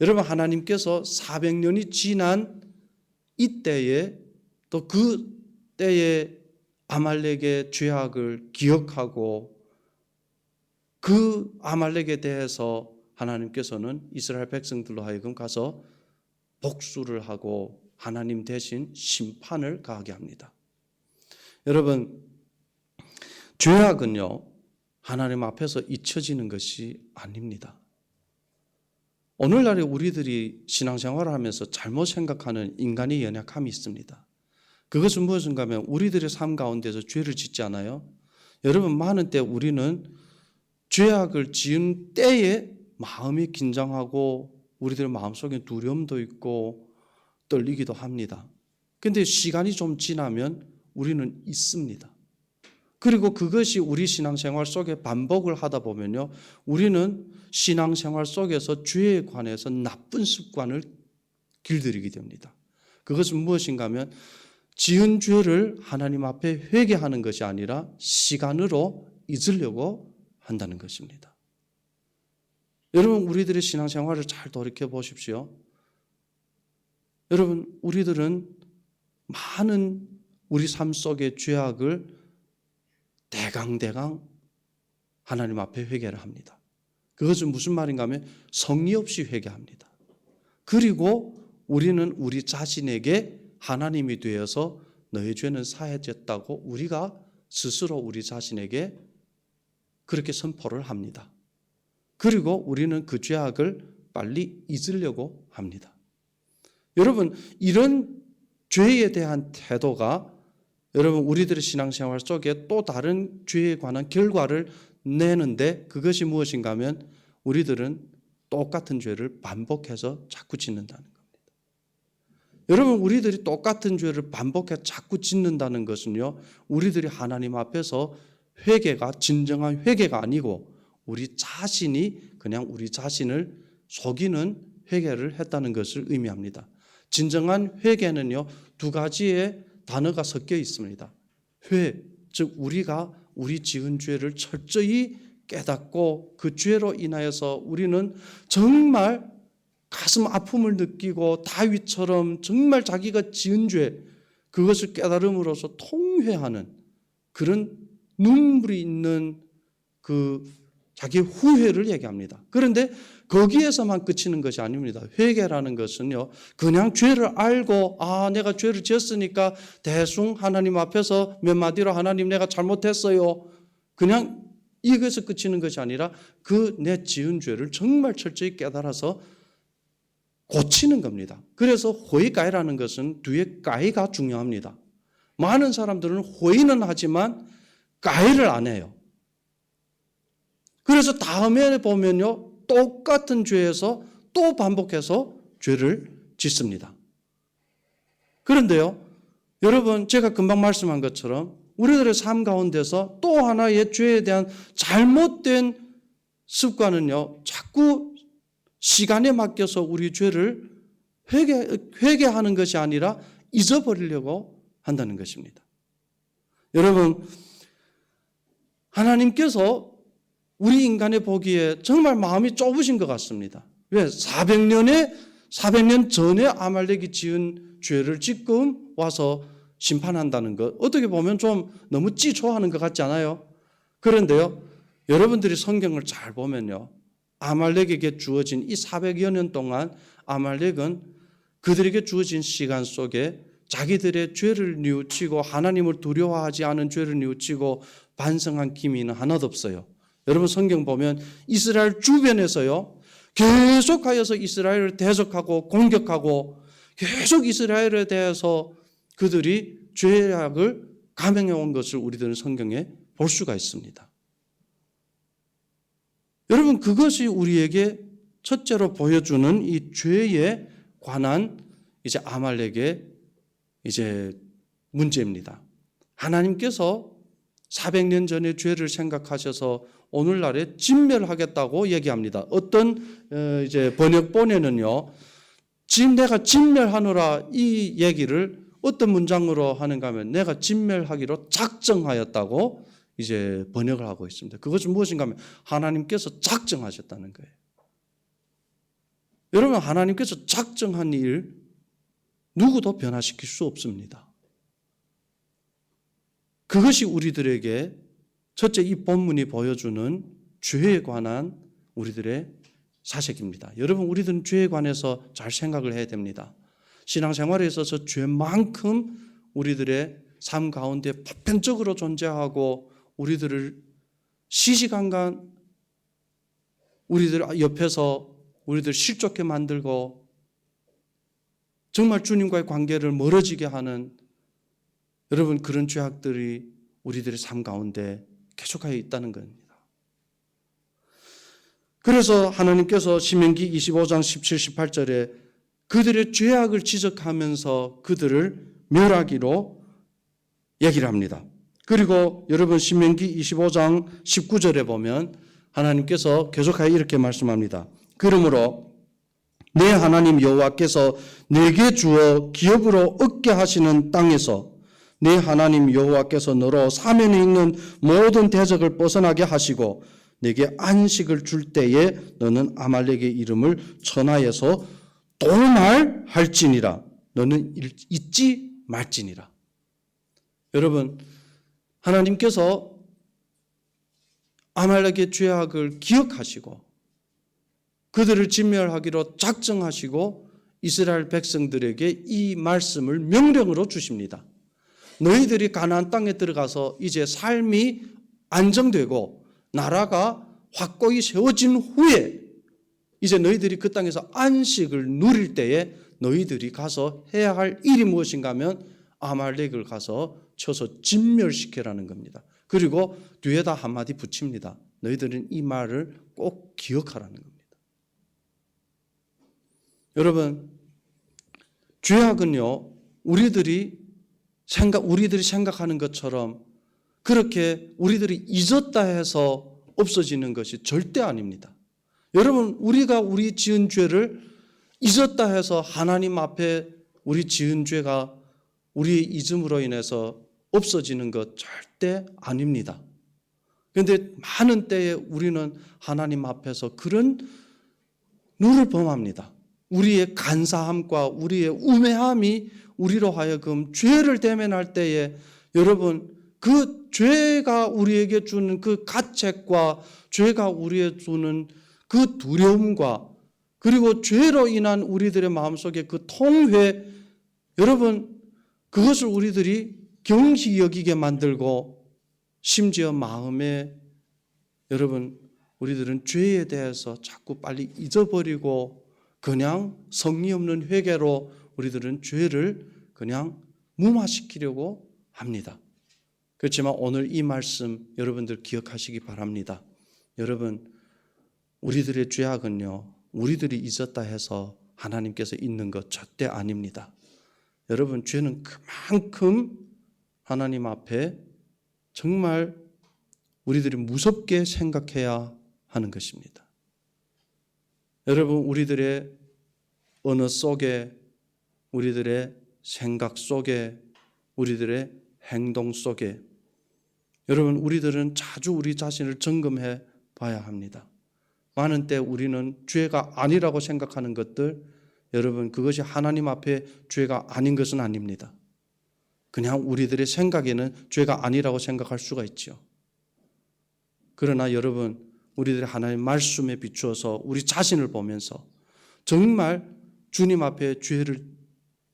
여러분, 하나님께서 400년이 지난 이때에 또 그 때에 아말렉의 죄악을 기억하고 그 아말렉에 대해서 하나님께서는 이스라엘 백성들로 하여금 가서 복수를 하고 하나님 대신 심판을 가하게 합니다. 여러분, 죄악은요, 하나님 앞에서 잊혀지는 것이 아닙니다. 오늘날에 우리들이 신앙생활을 하면서 잘못 생각하는 인간의 연약함이 있습니다. 그것은 무엇인가 하면 우리들의 삶 가운데서 죄를 짓지 않아요? 여러분, 많은 때 우리는 죄악을 지은 때에 마음이 긴장하고 우리들 마음속에 두려움도 있고 떨리기도 합니다. 그런데 시간이 좀 지나면 우리는 잊습니다. 그리고 그것이 우리 신앙생활 속에 반복을 하다 보면요, 우리는 신앙생활 속에서 죄에 관해서 나쁜 습관을 길들이게 됩니다. 그것은 무엇인가 하면 지은 죄를 하나님 앞에 회개하는 것이 아니라 시간으로 잊으려고 한다는 것입니다. 여러분, 우리들의 신앙생활을 잘 돌이켜 보십시오. 여러분, 우리들은 많은 우리 삶 속의 죄악을 대강대강 하나님 앞에 회개를 합니다. 그것은 무슨 말인가 하면 성의 없이 회개합니다. 그리고 우리는 우리 자신에게 하나님이 되어서 너의 죄는 사해졌다고 우리가 스스로 우리 자신에게 그렇게 선포를 합니다. 그리고 우리는 그 죄악을 빨리 잊으려고 합니다. 여러분, 이런 죄에 대한 태도가 여러분 우리들의 신앙생활 속에 또 다른 죄에 관한 결과를 내는데 그것이 무엇인가 하면 우리들은 똑같은 죄를 반복해서 자꾸 짓는다는 겁니다. 여러분, 우리들이 똑같은 죄를 반복해서 자꾸 짓는다는 것은요, 우리들이 하나님 앞에서 회개가 진정한 회개가 아니고 우리 자신이 그냥 우리 자신을 속이는 회개를 했다는 것을 의미합니다. 진정한 회개는요, 두 가지의 단어가 섞여 있습니다. 즉 우리가 우리 지은 죄를 철저히 깨닫고 그 죄로 인하여서 우리는 정말 가슴 아픔을 느끼고 다윗처럼 정말 자기가 지은 죄 그것을 깨달음으로써 통회하는 그런 눈물이 있는 그 자기의 후회를 얘기합니다. 그런데 거기에서만 그치는 것이 아닙니다. 회개라는 것은요, 그냥 죄를 알고 내가 죄를 지었으니까 대충 하나님 앞에서 몇 마디로 하나님 내가 잘못했어요. 그냥 이것에서 그치는 것이 아니라 그 내 지은 죄를 정말 철저히 깨달아서 고치는 겁니다. 그래서 호의가이라는 것은 뒤에 가이가 중요합니다. 많은 사람들은 호의는 하지만 가이를 안 해요. 그래서 다음에 보면요, 똑같은 죄에서 또 반복해서 죄를 짓습니다. 그런데요, 여러분, 제가 금방 말씀한 것처럼 우리들의 삶 가운데서 또 하나의 죄에 대한 잘못된 습관은요, 자꾸 시간에 맡겨서 우리 죄를 회개하는 것이 아니라 잊어버리려고 한다는 것입니다. 여러분, 하나님께서 우리 인간의 보기에 정말 마음이 좁으신 것 같습니다. 왜? 400년 전에 아말렉이 지은 죄를 지금 와서 심판한다는 것, 어떻게 보면 좀 너무 찌초하는 것 같지 않아요? 그런데요, 여러분들이 성경을 잘 보면요, 아말렉에게 주어진 이 400여 년 동안 아말렉은 그들에게 주어진 시간 속에 자기들의 죄를 뉘우치고 하나님을 두려워하지 않은 죄를 뉘우치고 반성한 기미는 하나도 없어요. 여러분 성경 보면 이스라엘 주변에서요 계속하여서 이스라엘을 대적하고 공격하고 계속 이스라엘에 대해서 그들이 죄악을 감행해 온 것을 우리들은 성경에 볼 수가 있습니다. 여러분 그것이 우리에게 첫째로 보여주는 이 죄에 관한 이제 아말렉의 이제 문제입니다. 하나님께서 400년 전의 죄를 생각하셔서 오늘날에 진멸하겠다고 얘기합니다. 어떤 이제 번역본에는요, 내가 진멸하노라 이 얘기를 어떤 문장으로 하는가 하면 내가 진멸하기로 작정하였다고 이제 번역을 하고 있습니다. 그것은 무엇인가 하면 하나님께서 작정하셨다는 거예요. 여러분 하나님께서 작정한 일 누구도 변화시킬 수 없습니다. 그것이 우리들에게 첫째 이 본문이 보여주는 죄에 관한 우리들의 사색입니다. 여러분 우리들은 죄에 관해서 잘 생각을 해야 됩니다. 신앙생활에 있어서 죄만큼 우리들의 삶 가운데 보편적으로 존재하고 우리들을 시시간간 우리들 옆에서 우리들 실족해 만들고 정말 주님과의 관계를 멀어지게 하는 여러분 그런 죄악들이 우리들의 삶 가운데 계속하여 있다는 겁니다. 그래서 하나님께서 신명기 25장 17, 18절에 그들의 죄악을 지적하면서 그들을 멸하기로 얘기를 합니다. 그리고 여러분 신명기 25장 19절에 보면 하나님께서 계속하여 이렇게 말씀합니다. 그러므로 내 하나님 여호와께서 내게 주어 기업으로 얻게 하시는 땅에서 내 하나님 여호와께서 너로 사면에 있는 모든 대적을 벗어나게 하시고 내게 안식을 줄 때에 너는 아말렉의 이름을 천하에서 도말할지니라. 너는 잊지 말지니라. 여러분 하나님께서 아말렉의 죄악을 기억하시고 그들을 진멸하기로 작정하시고 이스라엘 백성들에게 이 말씀을 명령으로 주십니다. 너희들이 가나안 땅에 들어가서 이제 삶이 안정되고 나라가 확고히 세워진 후에 이제 너희들이 그 땅에서 안식을 누릴 때에 너희들이 가서 해야 할 일이 무엇인가 하면 아말렉을 가서 쳐서 진멸시키라는 겁니다. 그리고 뒤에다 한마디 붙입니다. 너희들은 이 말을 꼭 기억하라는 겁니다. 여러분 죄악은요 우리들이 생각하는 것처럼 그렇게 우리들이 잊었다 해서 없어지는 것이 절대 아닙니다. 여러분 우리가 우리 지은 죄를 잊었다 해서 하나님 앞에 우리 지은 죄가 우리의 잊음으로 인해서 없어지는 것 절대 아닙니다. 그런데 많은 때에 우리는 하나님 앞에서 그런 누를 범합니다. 우리의 간사함과 우리의 우매함이 우리로 하여금 죄를 대면할 때에 여러분 그 죄가 우리에게 주는 그 가책과 죄가 우리에게 주는 그 두려움과 그리고 죄로 인한 우리들의 마음속에 그 통회 여러분 그것을 우리들이 경히 여기게 만들고 심지어 마음에 여러분 우리들은 죄에 대해서 자꾸 빨리 잊어버리고 그냥 성의 없는 회개로 우리들은 죄를 그냥 무마시키려고 합니다. 그렇지만 오늘 이 말씀 여러분들 기억하시기 바랍니다. 여러분 우리들의 죄악은요 우리들이 잊었다 해서 하나님께서 잊는 것 절대 아닙니다. 여러분 죄는 그만큼 하나님 앞에 정말 우리들이 무섭게 생각해야 하는 것입니다. 여러분 우리들의 언어 속에 우리들의 생각 속에 우리들의 행동 속에 여러분 우리들은 자주 우리 자신을 점검해 봐야 합니다. 많은 때 우리는 죄가 아니라고 생각하는 것들 여러분 그것이 하나님 앞에 죄가 아닌 것은 아닙니다. 그냥 우리들의 생각에는 죄가 아니라고 생각할 수가 있죠. 그러나 여러분 우리들이 하나님의 말씀에 비추어서 우리 자신을 보면서 정말 주님 앞에 죄를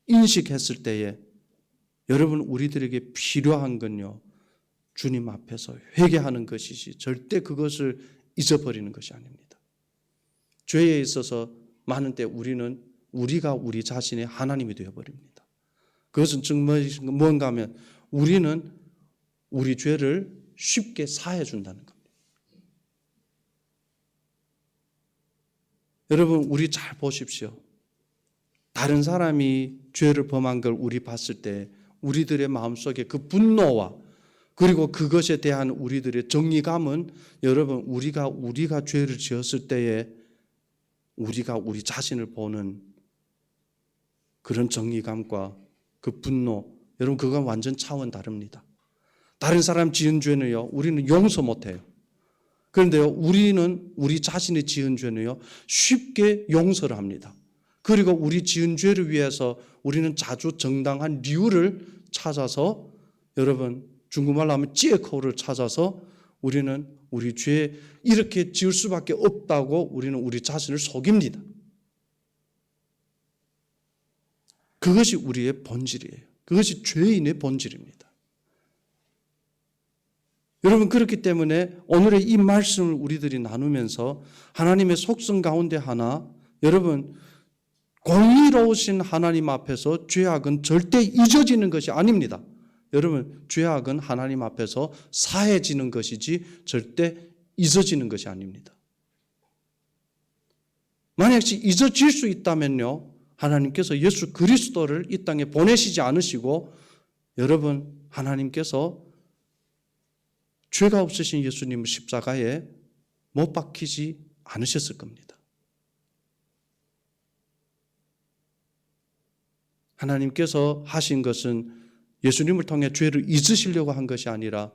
인식했을 때에 여러분 우리들에게 필요한 건요, 주님 앞에서 회개하는 것이지 절대 그것을 잊어버리는 것이 아닙니다. 죄에 있어서 많은 때 우리가 우리 자신의 하나님이 되어버립니다. 그것은 정말 뭔가 하면 우리는 우리 죄를 쉽게 사해 준다는 겁니다. 여러분 우리 잘 보십시오. 다른 사람이 죄를 범한 걸 우리 봤을 때 우리들의 마음속에 그 분노와 그리고 그것에 대한 우리들의 정의감은 여러분 우리가 죄를 지었을 때에 우리가 우리 자신을 보는 그런 정의감과 그 분노, 여러분 그건 완전 차원 다릅니다. 다른 사람 지은 죄는요 우리는 용서 못해요. 그런데요 우리는 우리 자신이 지은 죄는요 쉽게 용서를 합니다. 그리고 우리 지은 죄를 위해서 우리는 자주 정당한 이유를 찾아서 여러분 중국말로 하면 찌에코를 찾아서 우리는 우리 죄 이렇게 지을 수밖에 없다고 우리는 우리 자신을 속입니다. 그것이 우리의 본질이에요. 그것이 죄인의 본질입니다. 여러분 그렇기 때문에 오늘의 이 말씀을 우리들이 나누면서 하나님의 속성 가운데 하나 여러분 공의로우신 하나님 앞에서 죄악은 절대 잊어지는 것이 아닙니다. 여러분 죄악은 하나님 앞에서 사해지는 것이지 절대 잊어지는 것이 아닙니다. 만약 잊어질 수 있다면요 하나님께서 예수 그리스도를 이 땅에 보내시지 않으시고 여러분 하나님께서 죄가 없으신 예수님을 십자가에 못 박히지 않으셨을 겁니다. 하나님께서 하신 것은 예수님을 통해 죄를 잊으시려고 한 것이 아니라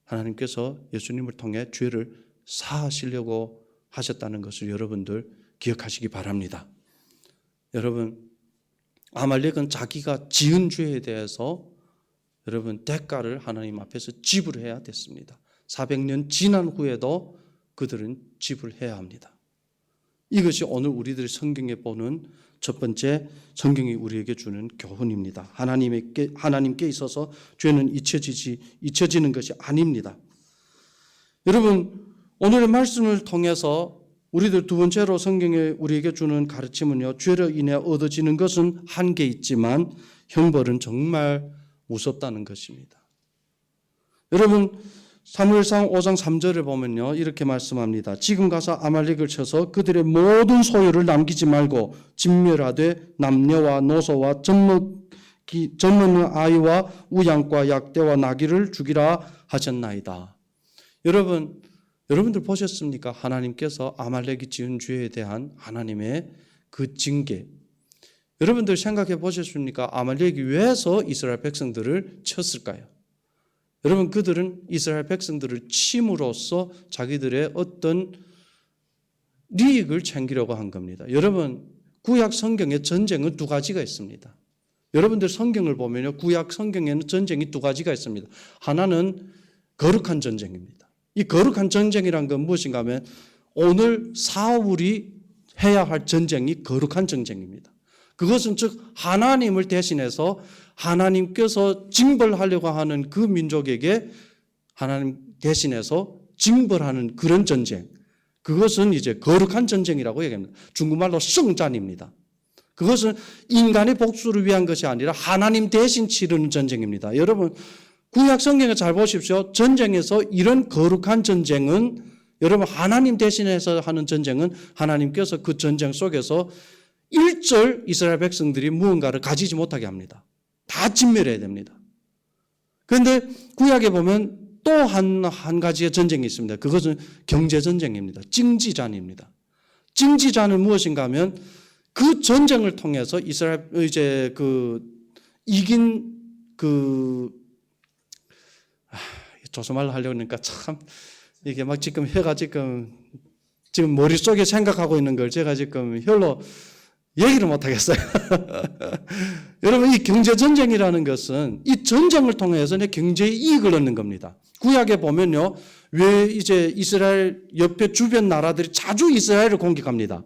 하나님께서 예수님을 통해 죄를 사하시려고 하셨다는 것을 여러분들 기억하시기 바랍니다. 여러분 아말렉은 자기가 지은 죄에 대해서 여러분 대가를 하나님 앞에서 지불해야 됐습니다. 400년 지난 후에도 그들은 지불해야 합니다. 이것이 오늘 우리들이 성경에 보는 첫 번째 성경이 우리에게 주는 교훈입니다. 하나님께 있어서 죄는 잊혀지는 것이 아닙니다. 여러분 오늘의 말씀을 통해서 우리들 두 번째로 성경에 우리에게 주는 가르침은요, 죄로 인해 얻어지는 것은 한계 있지만 형벌은 정말 무섭다는 것입니다. 여러분 사무엘상 5장 3절을 보면요 이렇게 말씀합니다. 지금 가서 아말렉을 쳐서 그들의 모든 소유를 남기지 말고 진멸하되 남녀와 노소와 젖먹는 아이와 우양과 약대와 나귀를 죽이라 하셨나이다. 여러분들 보셨습니까? 하나님께서 아말렉이 지은 죄에 대한 하나님의 그 징계. 여러분들 생각해 보셨습니까? 아말렉이 왜서 이스라엘 백성들을 쳤을까요? 여러분 그들은 이스라엘 백성들을 침으로써 자기들의 어떤利益을 챙기려고 한 겁니다. 여러분 구약 성경에 전쟁은 두 가지가 있습니다. 여러분들 성경을 보면요 구약 성경에는 전쟁이 두 가지가 있습니다. 하나는 거룩한 전쟁입니다. 이 거룩한 전쟁이란 건 무엇인가 하면 오늘 사울이 해야 할 전쟁이 거룩한 전쟁입니다. 그것은 즉 하나님을 대신해서 하나님께서 징벌하려고 하는 그 민족에게 하나님 대신해서 징벌하는 그런 전쟁. 그것은 이제 거룩한 전쟁이라고 얘기합니다. 중국말로 성전입니다. 그것은 인간의 복수를 위한 것이 아니라 하나님 대신 치르는 전쟁입니다. 여러분 구약 성경에 잘 보십시오. 전쟁에서 이런 거룩한 전쟁은 여러분 하나님 대신해서 하는 전쟁은 하나님께서 그 전쟁 속에서 일절 이스라엘 백성들이 무언가를 가지지 못하게 합니다. 다 진멸해야 됩니다. 그런데 구약에 보면 또 한 가지의 전쟁이 있습니다. 그것은 경제전쟁입니다. 징지잔입니다. 징지잔은 무엇인가 하면 그 전쟁을 통해서 이스라엘 이제 이긴 조선말로 하려고 하니까 참 이게 막 지금 혀가 지금 머릿속에 생각하고 있는 걸 제가 지금 혀로 얘기를 못 하겠어요. 여러분 이 경제전쟁이라는 것은 이 전쟁을 통해서 내 경제의 이익을 얻는 겁니다. 구약에 보면요 왜 이제 이스라엘 옆에 주변 나라들이 자주 이스라엘을 공격합니다.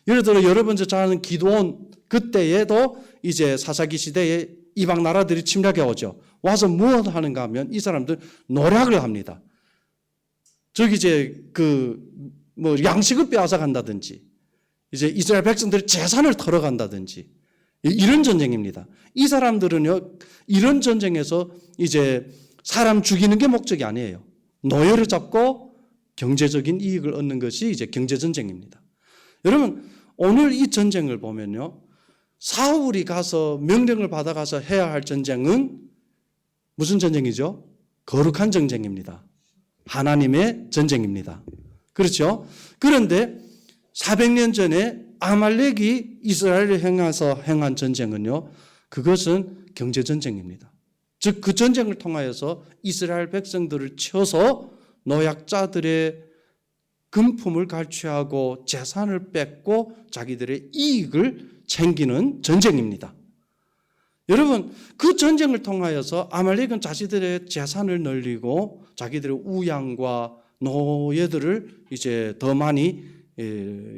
예를 들어 여러분 잘 아는 기드온 그때에도 이제 사사기 시대에 이방 나라들이 침략해 오죠. 와서 무엇 하는가 하면 이 사람들 노략을 합니다. 저기 이제 뭐 양식을 빼앗아 간다든지 이제 이스라엘 백성들의 재산을 털어간다든지 이런 전쟁입니다. 이 사람들은요 이런 전쟁에서 이제 사람 죽이는 게 목적이 아니에요. 노예를 잡고 경제적인 이익을 얻는 것이 이제 경제 전쟁입니다. 여러분 오늘 이 전쟁을 보면요 사울이 가서 명령을 받아가서 해야 할 전쟁은 무슨 전쟁이죠? 거룩한 전쟁입니다. 하나님의 전쟁입니다. 그렇죠? 그런데 400년 전에 아말렉이 이스라엘을 향해서 행한 전쟁은요, 그것은 경제 전쟁입니다. 즉, 그 전쟁을 통하여서 이스라엘 백성들을 쳐서 노약자들의 금품을 갈취하고 재산을 뺏고 자기들의 이익을 챙기는 전쟁입니다. 여러분, 그 전쟁을 통하여서 아말렉은 자기들의 재산을 늘리고 자기들의 우양과 노예들을 이제 더 많이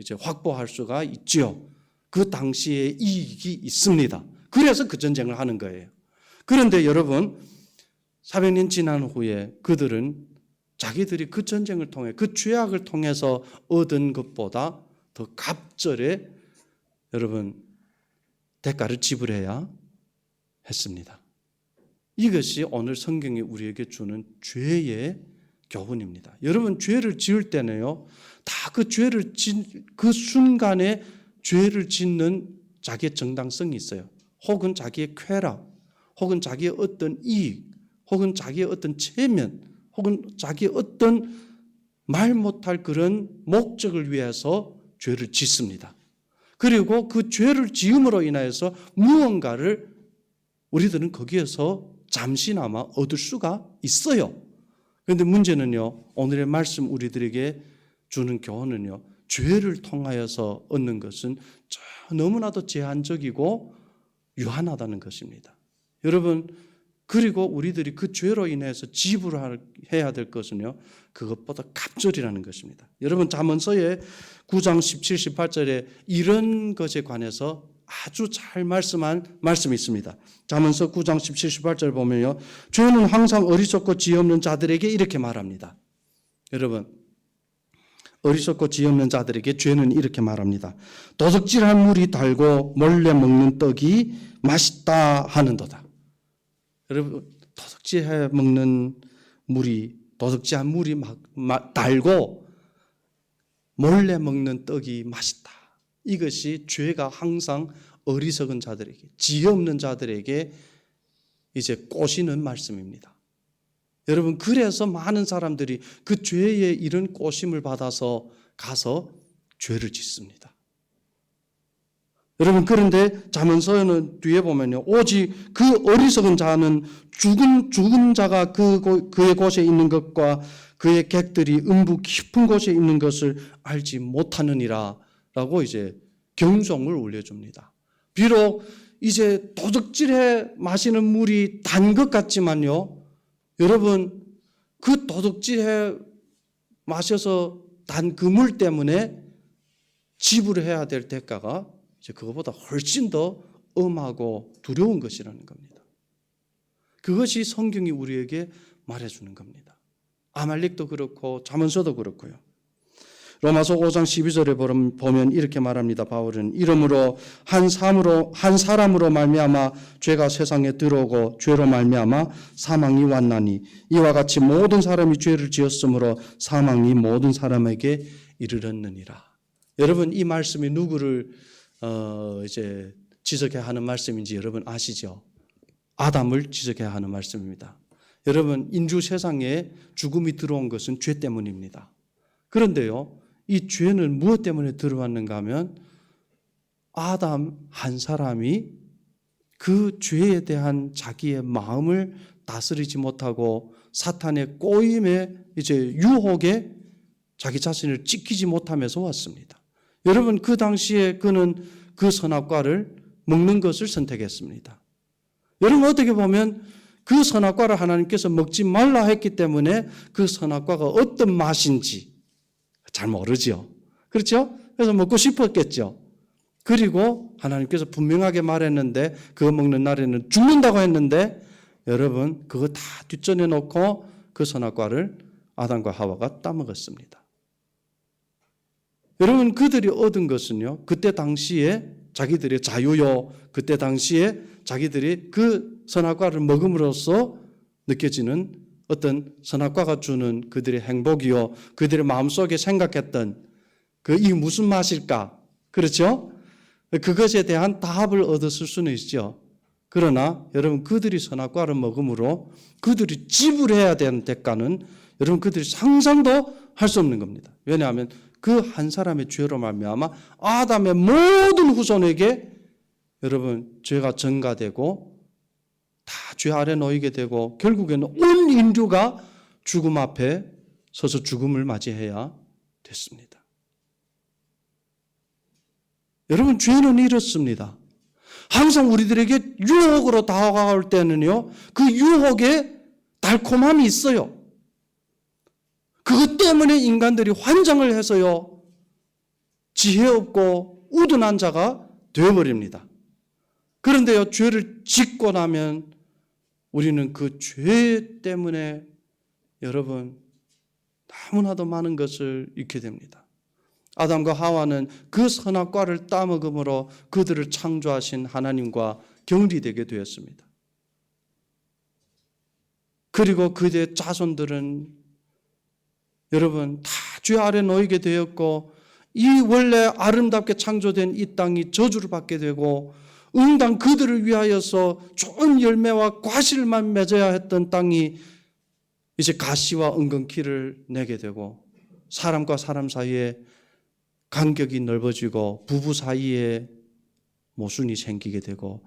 이제 확보할 수가 있죠. 그 당시에 이익이 있습니다. 그래서 그 전쟁을 하는 거예요. 그런데 여러분, 400년 지난 후에 그들은 자기들이 그 전쟁을 통해 그 죄악을 통해서 얻은 것보다 더 갑절에 여러분 대가를 지불해야 했습니다. 이것이 오늘 성경이 우리에게 주는 죄의 교훈입니다. 여러분 죄를 지을 때는요 다 그 죄를 그 순간에 죄를 짓는 자기의 정당성이 있어요. 혹은 자기의 쾌락, 혹은 자기의 어떤 이익, 혹은 자기의 어떤 체면, 혹은 자기의 어떤 말 못할 그런 목적을 위해서 죄를 짓습니다. 그리고 그 죄를 지음으로 인하여서 무언가를 우리들은 거기에서 잠시나마 얻을 수가 있어요. 그런데 문제는요, 오늘의 말씀 우리들에게 주는 교훈은요, 죄를 통하여서 얻는 것은 너무나도 제한적이고 유한하다는 것입니다. 여러분, 그리고 우리들이 그 죄로 인해서 지불해야 될 것은요, 그것보다 갑절이라는 것입니다. 여러분, 잠언서의 9장 17, 18절에 이런 것에 관해서 아주 잘 말씀한 말씀이 있습니다. 잠언서 9장 17, 18절 보면요, 죄는 항상 어리석고 지혜 없는 자들에게 이렇게 말합니다. 여러분, 어리석고 지혜 없는 자들에게 죄는 이렇게 말합니다. 도둑질한 물이 달고 몰래 먹는 떡이 맛있다 하는도다. 여러분, 도둑질해 먹는 물이, 도둑질한 물이 달고 몰래 먹는 떡이 맛있다. 이것이 죄가 항상 어리석은 자들에게, 지혜 없는 자들에게 이제 꼬시는 말씀입니다. 여러분, 그래서 많은 사람들이 그 죄의 이런 꼬심을 받아서 가서 죄를 짓습니다. 여러분, 그런데 잠언서는 뒤에 보면요, 오직 그 어리석은 자는 죽은 자가 그의 곳에 있는 것과 그의 객들이 음부 깊은 곳에 있는 것을 알지 못하느니라 라고 이제 경종을 울려줍니다. 비록 이제 도둑질해 마시는 물이 단 것 같지만요, 여러분, 그 도둑질해 마셔서 단 그 물 때문에 지불해야 될 대가가 이제 그것보다 훨씬 더 엄하고 두려운 것이라는 겁니다. 그것이 성경이 우리에게 말해주는 겁니다. 아말렉도 그렇고 잠언서도 그렇고요. 로마서 5장 12절에 보면 이렇게 말합니다. 바울은 이러므로 한 사람으로 말미암아 죄가 세상에 들어오고 죄로 말미암아 사망이 왔나니 이와 같이 모든 사람이 죄를 지었으므로 사망이 모든 사람에게 이르렀느니라. 여러분, 이 말씀이 누구를 이제 지적해야 하는 말씀인지 여러분 아시죠? 아담을 지적해야 하는 말씀입니다. 여러분, 인류 세상에 죽음이 들어온 것은 죄 때문입니다. 그런데요, 이 죄는 무엇 때문에 들어왔는가 하면 아담 한 사람이 그 죄에 대한 자기의 마음을 다스리지 못하고 사탄의 꼬임에 이제 유혹에 자기 자신을 지키지 못하면서 왔습니다. 여러분, 그 당시에 그는 그 선악과를 먹는 것을 선택했습니다. 여러분, 어떻게 보면 그 선악과를 하나님께서 먹지 말라 했기 때문에 그 선악과가 어떤 맛인지 잘 모르죠. 그렇죠? 그래서 먹고 싶었겠죠. 그리고 하나님께서 분명하게 말했는데 그거 먹는 날에는 죽는다고 했는데 여러분 그거 다 뒷전에 놓고 그 선악과를 아담과 하와가 따먹었습니다. 여러분 그들이 얻은 것은요. 그때 당시에 자기들의 자유요. 그때 당시에 자기들이 그 선악과를 먹음으로써 느껴지는 어떤 선악과가 주는 그들의 행복이요. 그들의 마음속에 생각했던 이 무슨 맛일까? 그렇죠? 그것에 대한 답을 얻었을 수는 있죠. 그러나 여러분 그들이 선악과를 먹음으로 그들이 지불해야 되는 대가는 여러분 그들이 상상도 할 수 없는 겁니다. 왜냐하면 그 한 사람의 죄로 말미암아 아담의 모든 후손에게 여러분 죄가 전가되고 다 죄 아래 놓이게 되고 결국에는 온 인류가 죽음 앞에 서서 죽음을 맞이해야 됐습니다. 여러분 죄는 이렇습니다. 항상 우리들에게 유혹으로 다가올 때는요. 그 유혹에 달콤함이 있어요. 그것 때문에 인간들이 환장을 해서요. 지혜 없고 우둔한 자가 되어버립니다. 그런데요. 죄를 짓고 나면 우리는 그 죄 때문에 여러분 너무나도 많은 것을 잃게 됩니다. 아담과 하와는 그 선악과를 따먹음으로 그들을 창조하신 하나님과 경리되게 되었습니다. 그리고 그들의 자손들은 여러분 다 죄 아래 놓이게 되었고 이 원래 아름답게 창조된 이 땅이 저주를 받게 되고 응당 그들을 위하여서 좋은 열매와 과실만 맺어야 했던 땅이 이제 가시와 은근키를 내게 되고 사람과 사람 사이에 간격이 넓어지고 부부 사이에 모순이 생기게 되고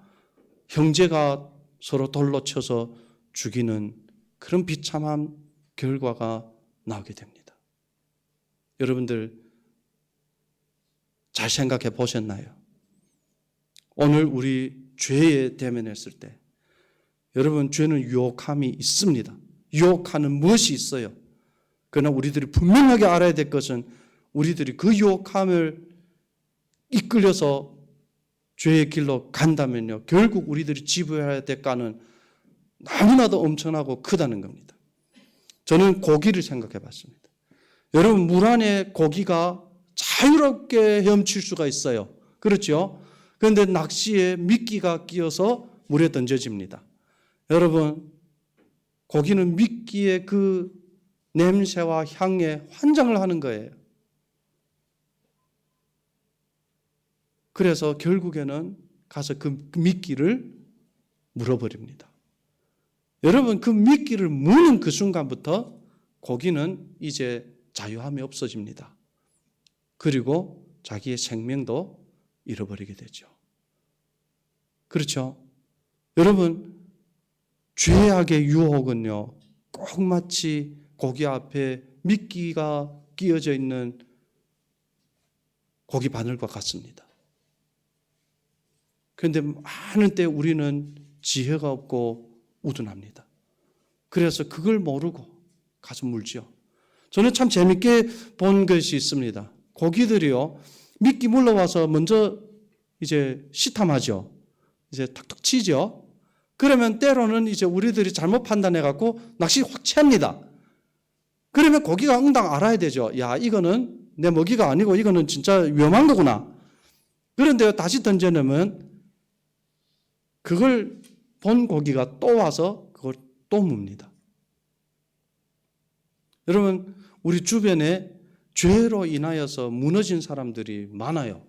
형제가 서로 돌로 쳐서 죽이는 그런 비참한 결과가 나오게 됩니다. 여러분들 잘 생각해 보셨나요? 오늘 우리 죄에 대면했을 때 여러분 죄는 유혹함이 있습니다. 유혹하는 무엇이 있어요. 그러나 우리들이 분명하게 알아야 될 것은 우리들이 그 유혹함을 이끌려서 죄의 길로 간다면요. 결국 우리들이 지불해야 할 대가는 너무나도 엄청나고 크다는 겁니다. 저는 고기를 생각해 봤습니다. 여러분 물 안에 고기가 자유롭게 헤엄칠 수가 있어요. 그렇죠? 그런데 낚시에 미끼가 끼어서 물에 던져집니다. 여러분 고기는 미끼의 그 냄새와 향에 환장을 하는 거예요. 그래서 결국에는 가서 그 미끼를 물어버립니다. 여러분 그 미끼를 무는 그 순간부터 고기는 이제 자유함이 없어집니다. 그리고 자기의 생명도 잃어버리게 되죠. 그렇죠? 여러분 죄악의 유혹은요 꼭 마치 고기 앞에 미끼가 끼어져 있는 고기 바늘과 같습니다. 그런데 많은 때 우리는 지혜가 없고 우둔합니다. 그래서 그걸 모르고 가서 물죠. 저는 참 재밌게 본 것이 있습니다. 고기들이요 미끼 물러와서 먼저 이제 시탐하죠. 이제 탁탁 치죠. 그러면 때로는 이제 우리들이 잘못 판단해 갖고 낚시 확 채합니다. 그러면 고기가 응당 알아야 되죠. 야 이거는 내 먹이가 아니고 이거는 진짜 위험한 거구나. 그런데 다시 던져내면 그걸 본 고기가 또 와서 그걸 또 뭅니다. 여러분 우리 주변에 죄로 인하여서 무너진 사람들이 많아요.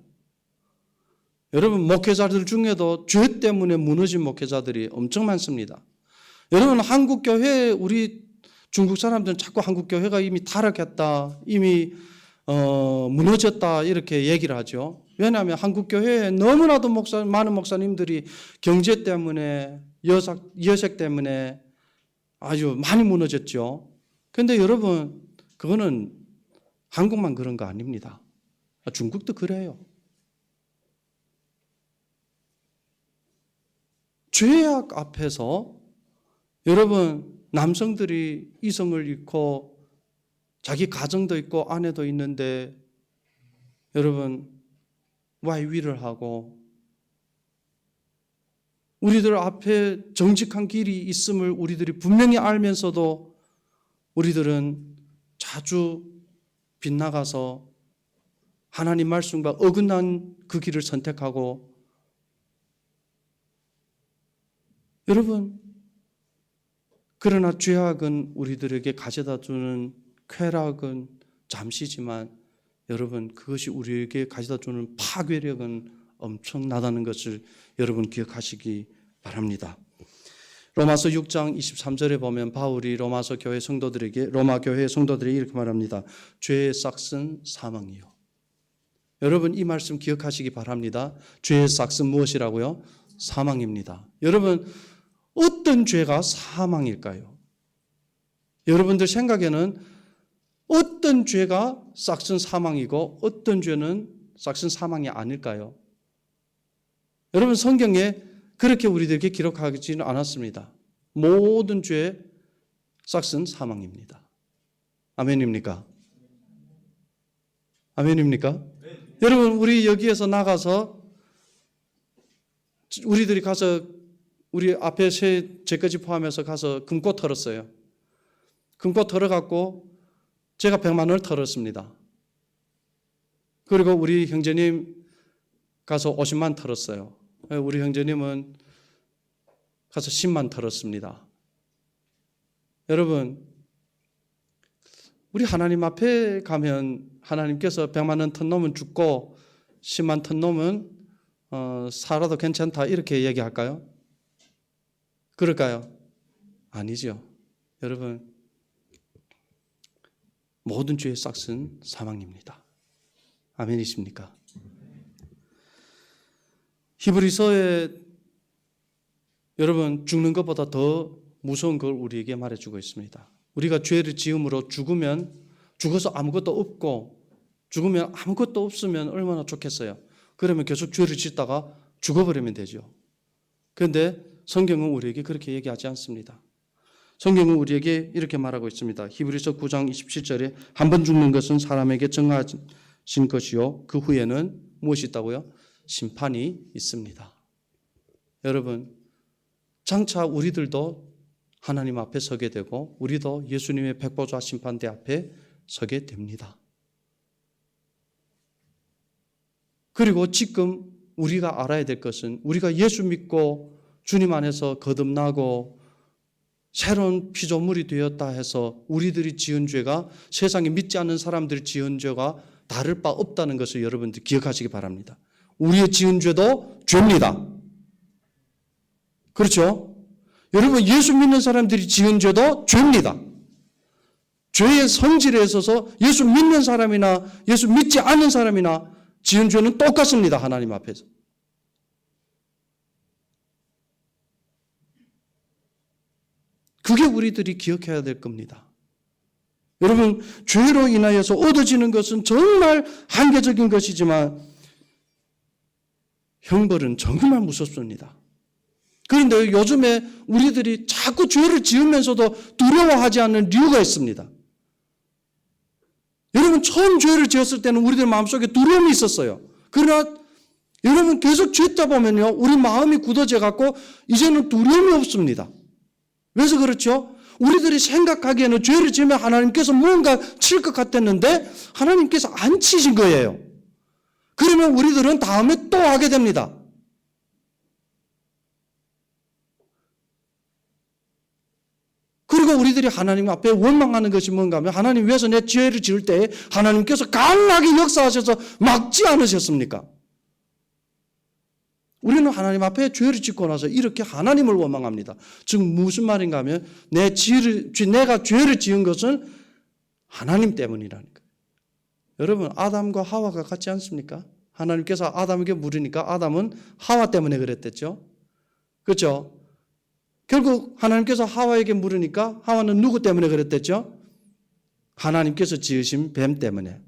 여러분 목회자들 중에도 죄 때문에 무너진 목회자들이 엄청 많습니다. 여러분 한국교회 우리 중국 사람들은 자꾸 한국교회가 이미 타락했다, 이미 무너졌다 이렇게 얘기를 하죠. 왜냐하면 한국교회에 너무나도 많은 목사님들이 경제 때문에 여색 때문에 아주 많이 무너졌죠. 그런데 여러분 그거는 한국만 그런 거 아닙니다. 중국도 그래요. 죄악 앞에서 여러분, 남성들이 이성을 잃고 자기 가정도 있고 아내도 있는데 여러분 와이위를 하고 우리들 앞에 정직한 길이 있음을 우리들이 분명히 알면서도 우리들은 자주 빗나가서 하나님 말씀과 어긋난 그 길을 선택하고 여러분 그러나 죄악은 우리들에게 가져다 주는 쾌락은 잠시지만 여러분 그것이 우리에게 가져다 주는 파괴력은 엄청나다는 것을 여러분 기억하시기 바랍니다. 로마서 6장 23절에 보면 바울이 로마 교회 성도들에게 이렇게 말합니다. 죄의 싹은 사망이요. 여러분 이 말씀 기억하시기 바랍니다. 죄의 싹은 무엇이라고요? 사망입니다. 여러분 어떤 죄가 사망일까요? 여러분들 생각에는 어떤 죄가 싹은 사망이고 어떤 죄는 싹은 사망이 아닐까요? 여러분 성경에 그렇게 우리들에게 기록하지는 않았습니다. 모든 죄의 싹은 사망입니다. 아멘입니까? 아멘입니까? 네. 여러분 우리 여기에서 나가서 우리들이 가서 우리 앞에 제까지 포함해서 가서 금고 털었어요. 금고 털어갖고 제가 100만 원을 털었습니다. 그리고 우리 형제님 가서 50만 털었어요. 우리 형제님은 가서 10만 털었습니다. 여러분 우리 하나님 앞에 가면 하나님께서 100만 원 턴 놈은 죽고 10만 턴 놈은 살아도 괜찮다 이렇게 얘기할까요? 그럴까요? 아니죠. 여러분 모든 죄의 싹은 사망입니다. 아멘이십니까? 히브리서에 여러분 죽는 것보다 더 무서운 걸 우리에게 말해주고 있습니다. 우리가 죄를 지음으로 죽어서 아무것도 없고 죽으면 아무것도 없으면 얼마나 좋겠어요. 그러면 계속 죄를 짓다가 죽어버리면 되죠. 그런데 성경은 우리에게 그렇게 얘기하지 않습니다. 성경은 우리에게 이렇게 말하고 있습니다. 히브리서 9장 27절에 한 번 죽는 것은 사람에게 정하신 것이요 그 후에는 무엇이 있다고요? 심판이 있습니다. 여러분 장차 우리들도 하나님 앞에 서게 되고 우리도 예수님의 백보자 심판대 앞에 서게 됩니다. 그리고 지금 우리가 알아야 될 것은 우리가 예수 믿고 주님 안에서 거듭나고 새로운 피조물이 되었다 해서 우리들이 지은 죄가 세상에 믿지 않는 사람들이 지은 죄가 다를 바 없다는 것을 여러분들 기억하시기 바랍니다. 우리의 지은 죄도 죄입니다. 그렇죠? 여러분 예수 믿는 사람들이 지은 죄도 죄입니다. 죄의 성질에 있어서 예수 믿는 사람이나 예수 믿지 않는 사람이나 지은 죄는 똑같습니다. 하나님 앞에서. 그게 우리들이 기억해야 될 겁니다. 여러분 죄로 인하여서 얻어지는 것은 정말 한계적인 것이지만 형벌은 정말 무섭습니다. 그런데 요즘에 우리들이 자꾸 죄를 지으면서도 두려워하지 않는 이유가 있습니다. 여러분 처음 죄를 지었을 때는 우리들 마음속에 두려움이 있었어요. 그러나 여러분 계속 짓다 보면요 우리 마음이 굳어져 갖고 이제는 두려움이 없습니다. 왜서 그렇죠? 우리들이 생각하기에는 죄를 지으면 하나님께서 뭔가 칠 것 같았는데 하나님께서 안 치신 거예요. 그러면 우리들은 다음에 또 하게 됩니다. 그리고 우리들이 하나님 앞에 원망하는 것이 뭔가 하면 하나님 위해서 내 죄를 지을 때 하나님께서 강하게 역사하셔서 막지 않으셨습니까? 우리는 하나님 앞에 죄를 짓고 나서 이렇게 하나님을 원망합니다. 즉 무슨 말인가 하면 내가 죄를 지은 것은 하나님 때문이라는 거예요. 여러분 아담과 하와가 같지 않습니까? 하나님께서 아담에게 물으니까 아담은 하와 때문에 그랬댔죠. 그렇죠? 결국 하나님께서 하와에게 물으니까 하와는 누구 때문에 그랬댔죠? 하나님께서 지으신 뱀 때문에.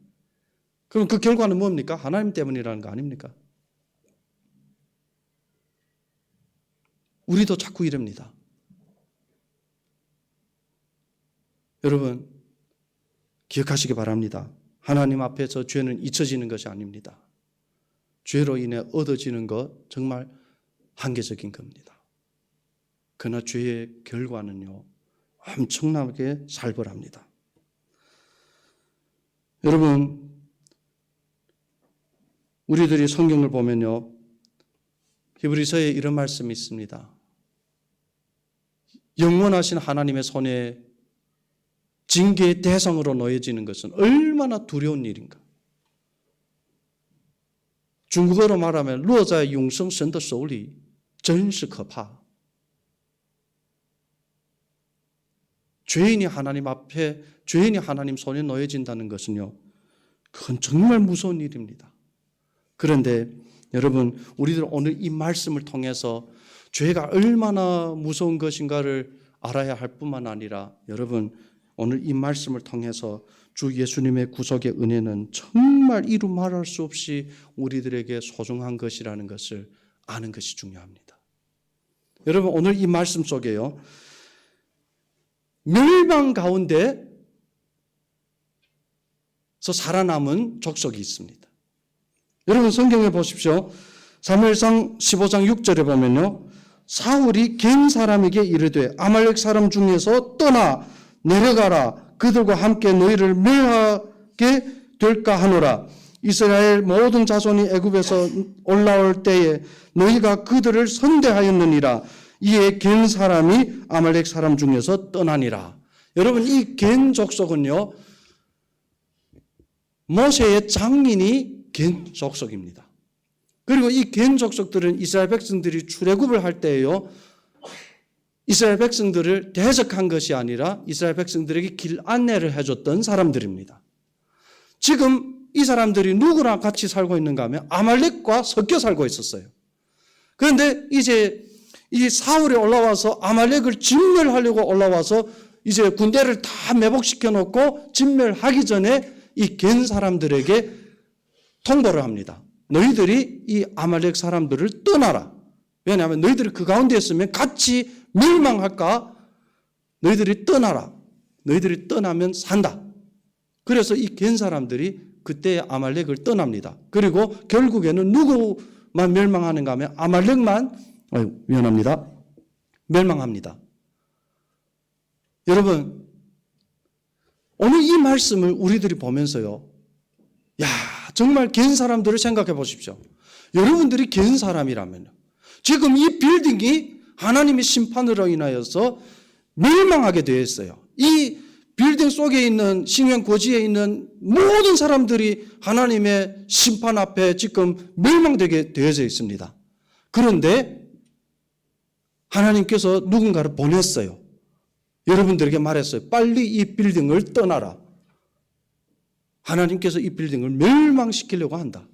그럼 그 결과는 뭡니까? 하나님 때문이라는 거 아닙니까? 우리도 자꾸 이럽니다. 여러분 기억하시기 바랍니다. 하나님 앞에서 죄는 잊혀지는 것이 아닙니다. 죄로 인해 얻어지는 것 정말 한계적인 겁니다. 그러나 죄의 결과는요 엄청나게 살벌합니다. 여러분 우리들이 성경을 보면요 히브리서에 이런 말씀이 있습니다. 영원하신 하나님의 손에 징계의 대상으로 놓여지는 것은 얼마나 두려운 일인가. 중국어로 말하면 落在永生神的手里真是可怕. 죄인이 하나님 앞에 죄인이 하나님 손에 놓여진다는 것은요. 그건 정말 무서운 일입니다. 그런데 여러분 우리들 오늘 이 말씀을 통해서 죄가 얼마나 무서운 것인가를 알아야 할 뿐만 아니라 여러분 오늘 이 말씀을 통해서 주 예수님의 구속의 은혜는 정말 이루 말할 수 없이 우리들에게 소중한 것이라는 것을 아는 것이 중요합니다. 여러분 오늘 이 말씀 속에요. 멸망 가운데서 살아남은 족속이 있습니다. 여러분 성경에 보십시오. 사무엘상 15장 6절에 보면요. 사울이 겐 사람에게 이르되 아말렉 사람 중에서 떠나 내려가라. 그들과 함께 너희를 멸하게 될까 하노라. 이스라엘 모든 자손이 애굽에서 올라올 때에 너희가 그들을 선대하였느니라. 이에 겐 사람이 아말렉 사람 중에서 떠나니라. 여러분 이 겐 족속은요. 모세의 장인이 겐 족속입니다. 그리고 이 겐 족속들은 이스라엘 백성들이 출애굽을 할 때에요. 이스라엘 백성들을 대적한 것이 아니라 이스라엘 백성들에게 길 안내를 해줬던 사람들입니다. 지금 이 사람들이 누구랑 같이 살고 있는가 하면 아말렉과 섞여 살고 있었어요. 그런데 이제 이 사울이 올라와서 아말렉을 진멸하려고 올라와서 이제 군대를 다 매복시켜 놓고 진멸하기 전에 이 겐 사람들에게 통보를 합니다. 너희들이 이 아말렉 사람들을 떠나라. 왜냐하면 너희들이 그 가운데 있으면 같이 멸망할까? 너희들이 떠나라. 너희들이 떠나면 산다. 그래서 이 겐 사람들이 그때 아말렉을 떠납니다. 그리고 결국에는 누구만 멸망하는가 하면 아말렉만 미안합니다. 멸망합니다. 여러분 오늘 이 말씀을 우리들이 보면서요. 야 정말 겐 사람들을 생각해 보십시오. 여러분들이 겐 사람이라면 지금 이 빌딩이 하나님의 심판으로 인하여서 멸망하게 되어 있어요. 이 빌딩 속에 있는 신경 고지에 있는 모든 사람들이 하나님의 심판 앞에 지금 멸망되게 되어져 있습니다. 그런데 하나님께서 누군가를 보냈어요. 여러분들에게 말했어요. 빨리 이 빌딩을 떠나라. 하나님께서 이 빌딩을 멸망시키려고 한다.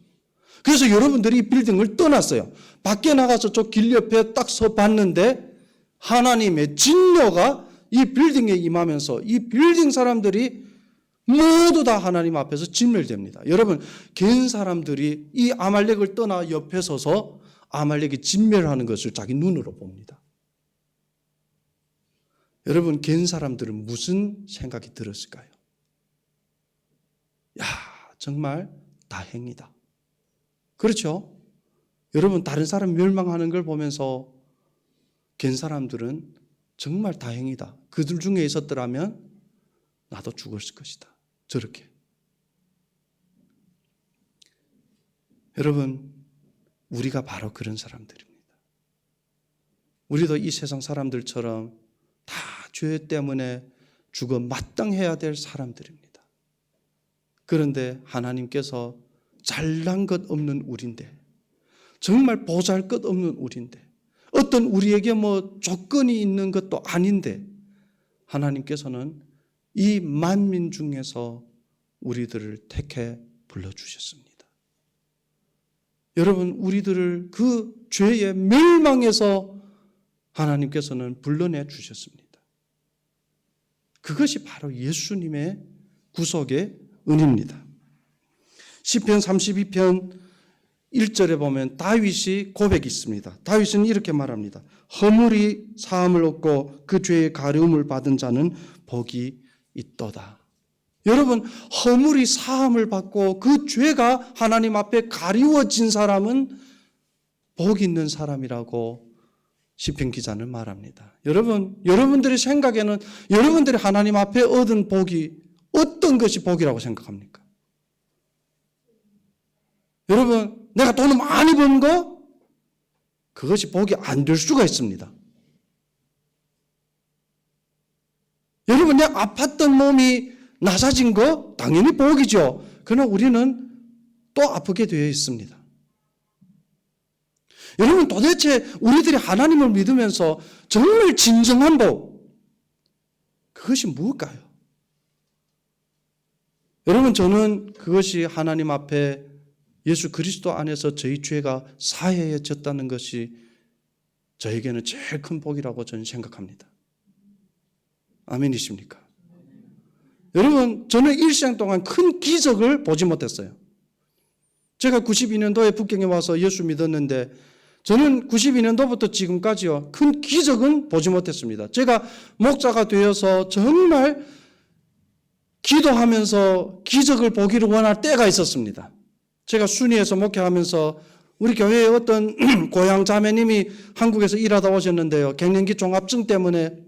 그래서 여러분들이 이 빌딩을 떠났어요. 밖에 나가서 저 길 옆에 딱 서 봤는데 하나님의 진노가 이 빌딩에 임하면서 이 빌딩 사람들이 모두 다 하나님 앞에서 진멸됩니다. 여러분 겐 사람들이 이 아말렉을 떠나 옆에 서서 아말렉이 진멸하는 것을 자기 눈으로 봅니다. 여러분 겐 사람들은 무슨 생각이 들었을까요? 야 정말 다행이다. 그렇죠? 여러분 다른 사람 멸망하는 걸 보면서 겐 사람들은 정말 다행이다. 그들 중에 있었더라면 나도 죽었을 것이다. 저렇게. 여러분 우리가 바로 그런 사람들입니다. 우리도 이 세상 사람들처럼 다 죄 때문에 죽어 마땅해야 될 사람들입니다. 그런데 하나님께서 잘난 것 없는 우리인데 정말 보잘 것 없는 우리인데 어떤 우리에게 뭐 조건이 있는 것도 아닌데 하나님께서는 이 만민 중에서 우리들을 택해 불러주셨습니다. 여러분 우리들을 그 죄의 멸망에서 하나님께서는 불러내 주셨습니다. 그것이 바로 예수님의 구속의 은혜입니다. 시편 32편 1절에 보면 다윗이 고백이 있습니다. 다윗은 이렇게 말합니다. 허물이 사함을 얻고 그 죄의 가려움을 받은 자는 복이 있도다. 여러분, 허물이 사함을 받고 그 죄가 하나님 앞에 가리워진 사람은 복 있는 사람이라고 시편 기자는 말합니다. 여러분, 여러분들의 생각에는 여러분들이 하나님 앞에 얻은 복이 어떤 것이 복이라고 생각합니까? 여러분, 내가 돈을 많이 번 거? 그것이 복이 안 될 수가 있습니다. 여러분, 내가 아팠던 몸이 나사진 거? 당연히 복이죠. 그러나 우리는 또 아프게 되어 있습니다. 여러분, 도대체 우리들이 하나님을 믿으면서 정말 진정한 복, 그것이 무엇일까요? 여러분, 저는 그것이 하나님 앞에 예수 그리스도 안에서 저희 죄가 사해졌다는 것이 저에게는 제일 큰 복이라고 저는 생각합니다. 아멘이십니까? 여러분, 저는 일생 동안 큰 기적을 보지 못했어요. 제가 92년도에 북경에 와서 예수 믿었는데 저는 92년도부터 지금까지요, 큰 기적은 보지 못했습니다. 제가 목사가 되어서 정말 기도하면서 기적을 보기를 원할 때가 있었습니다. 제가 순위에서 목회하면서 우리 교회의 어떤 고향 자매님이 한국에서 일하다 오셨는데요, 갱년기 종합증 때문에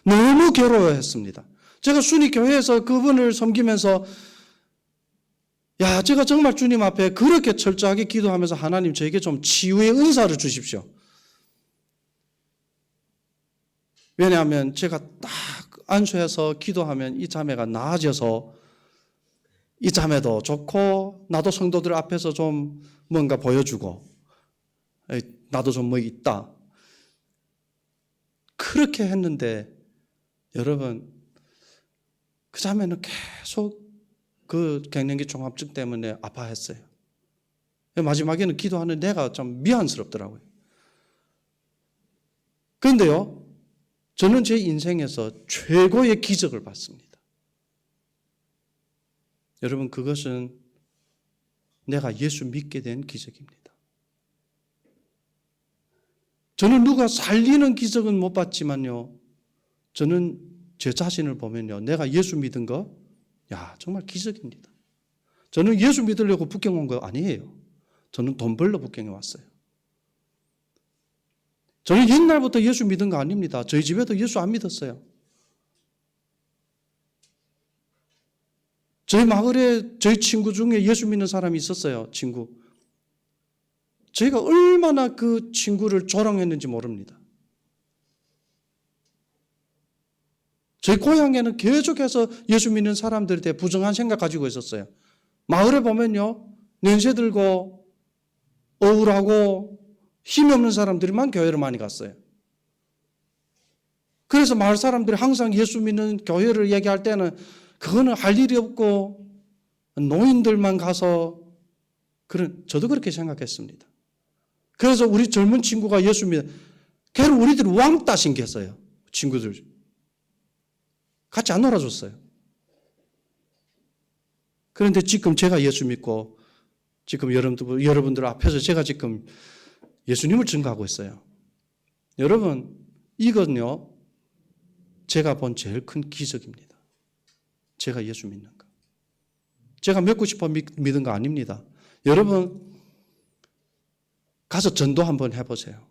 너무 괴로워했습니다. 제가 순위 교회에서 그분을 섬기면서 야, 제가 정말 주님 앞에 그렇게 철저하게 기도하면서 하나님 저에게 좀 치유의 은사를 주십시오. 왜냐하면 제가 딱 안수해서 기도하면 이 자매가 나아져서 이 자매도 좋고 나도 성도들 앞에서 좀 뭔가 보여주고 나도 좀 뭐 있다. 그렇게 했는데 여러분, 그 자매는 계속 그 갱년기 종합증 때문에 아파했어요. 마지막에는 기도하는 내가 좀 미안스럽더라고요. 그런데요, 저는 제 인생에서 최고의 기적을 봤습니다. 여러분, 그것은 내가 예수 믿게 된 기적입니다. 저는 누가 살리는 기적은 못 봤지만요, 저는 제 자신을 보면요, 내가 예수 믿은 거, 야, 정말 기적입니다. 저는 예수 믿으려고 북경 온 거 아니에요. 저는 돈 벌러 북경에 왔어요. 저는 옛날부터 예수 믿은 거 아닙니다. 저희 집에도 예수 안 믿었어요. 저희 마을에 저희 친구 중에 예수 믿는 사람이 있었어요. 친구. 저희가 얼마나 그 친구를 조롱했는지 모릅니다. 저희 고향에는 계속해서 예수 믿는 사람들에 대해 부정한 생각 가지고 있었어요. 마을에 보면요, 연세 들고 억울하고 힘이 없는 사람들만 교회를 많이 갔어요. 그래서 마을 사람들이 항상 예수 믿는 교회를 얘기할 때는 그거는 할 일이 없고 노인들만 가서, 저도 그렇게 생각했습니다. 그래서 우리 젊은 친구가 예수 믿어, 걔를 우리들이 왕따 신겼어요. 친구들. 같이 안 놀아줬어요. 그런데 지금 제가 예수 믿고 지금 여러분들 앞에서 제가 지금 예수님을 증거하고 있어요. 여러분, 이건요, 제가 본 제일 큰 기적입니다. 제가 예수 믿는 거. 제가 믿고 싶어 믿은 거 아닙니다. 여러분, 가서 전도 한번 해보세요.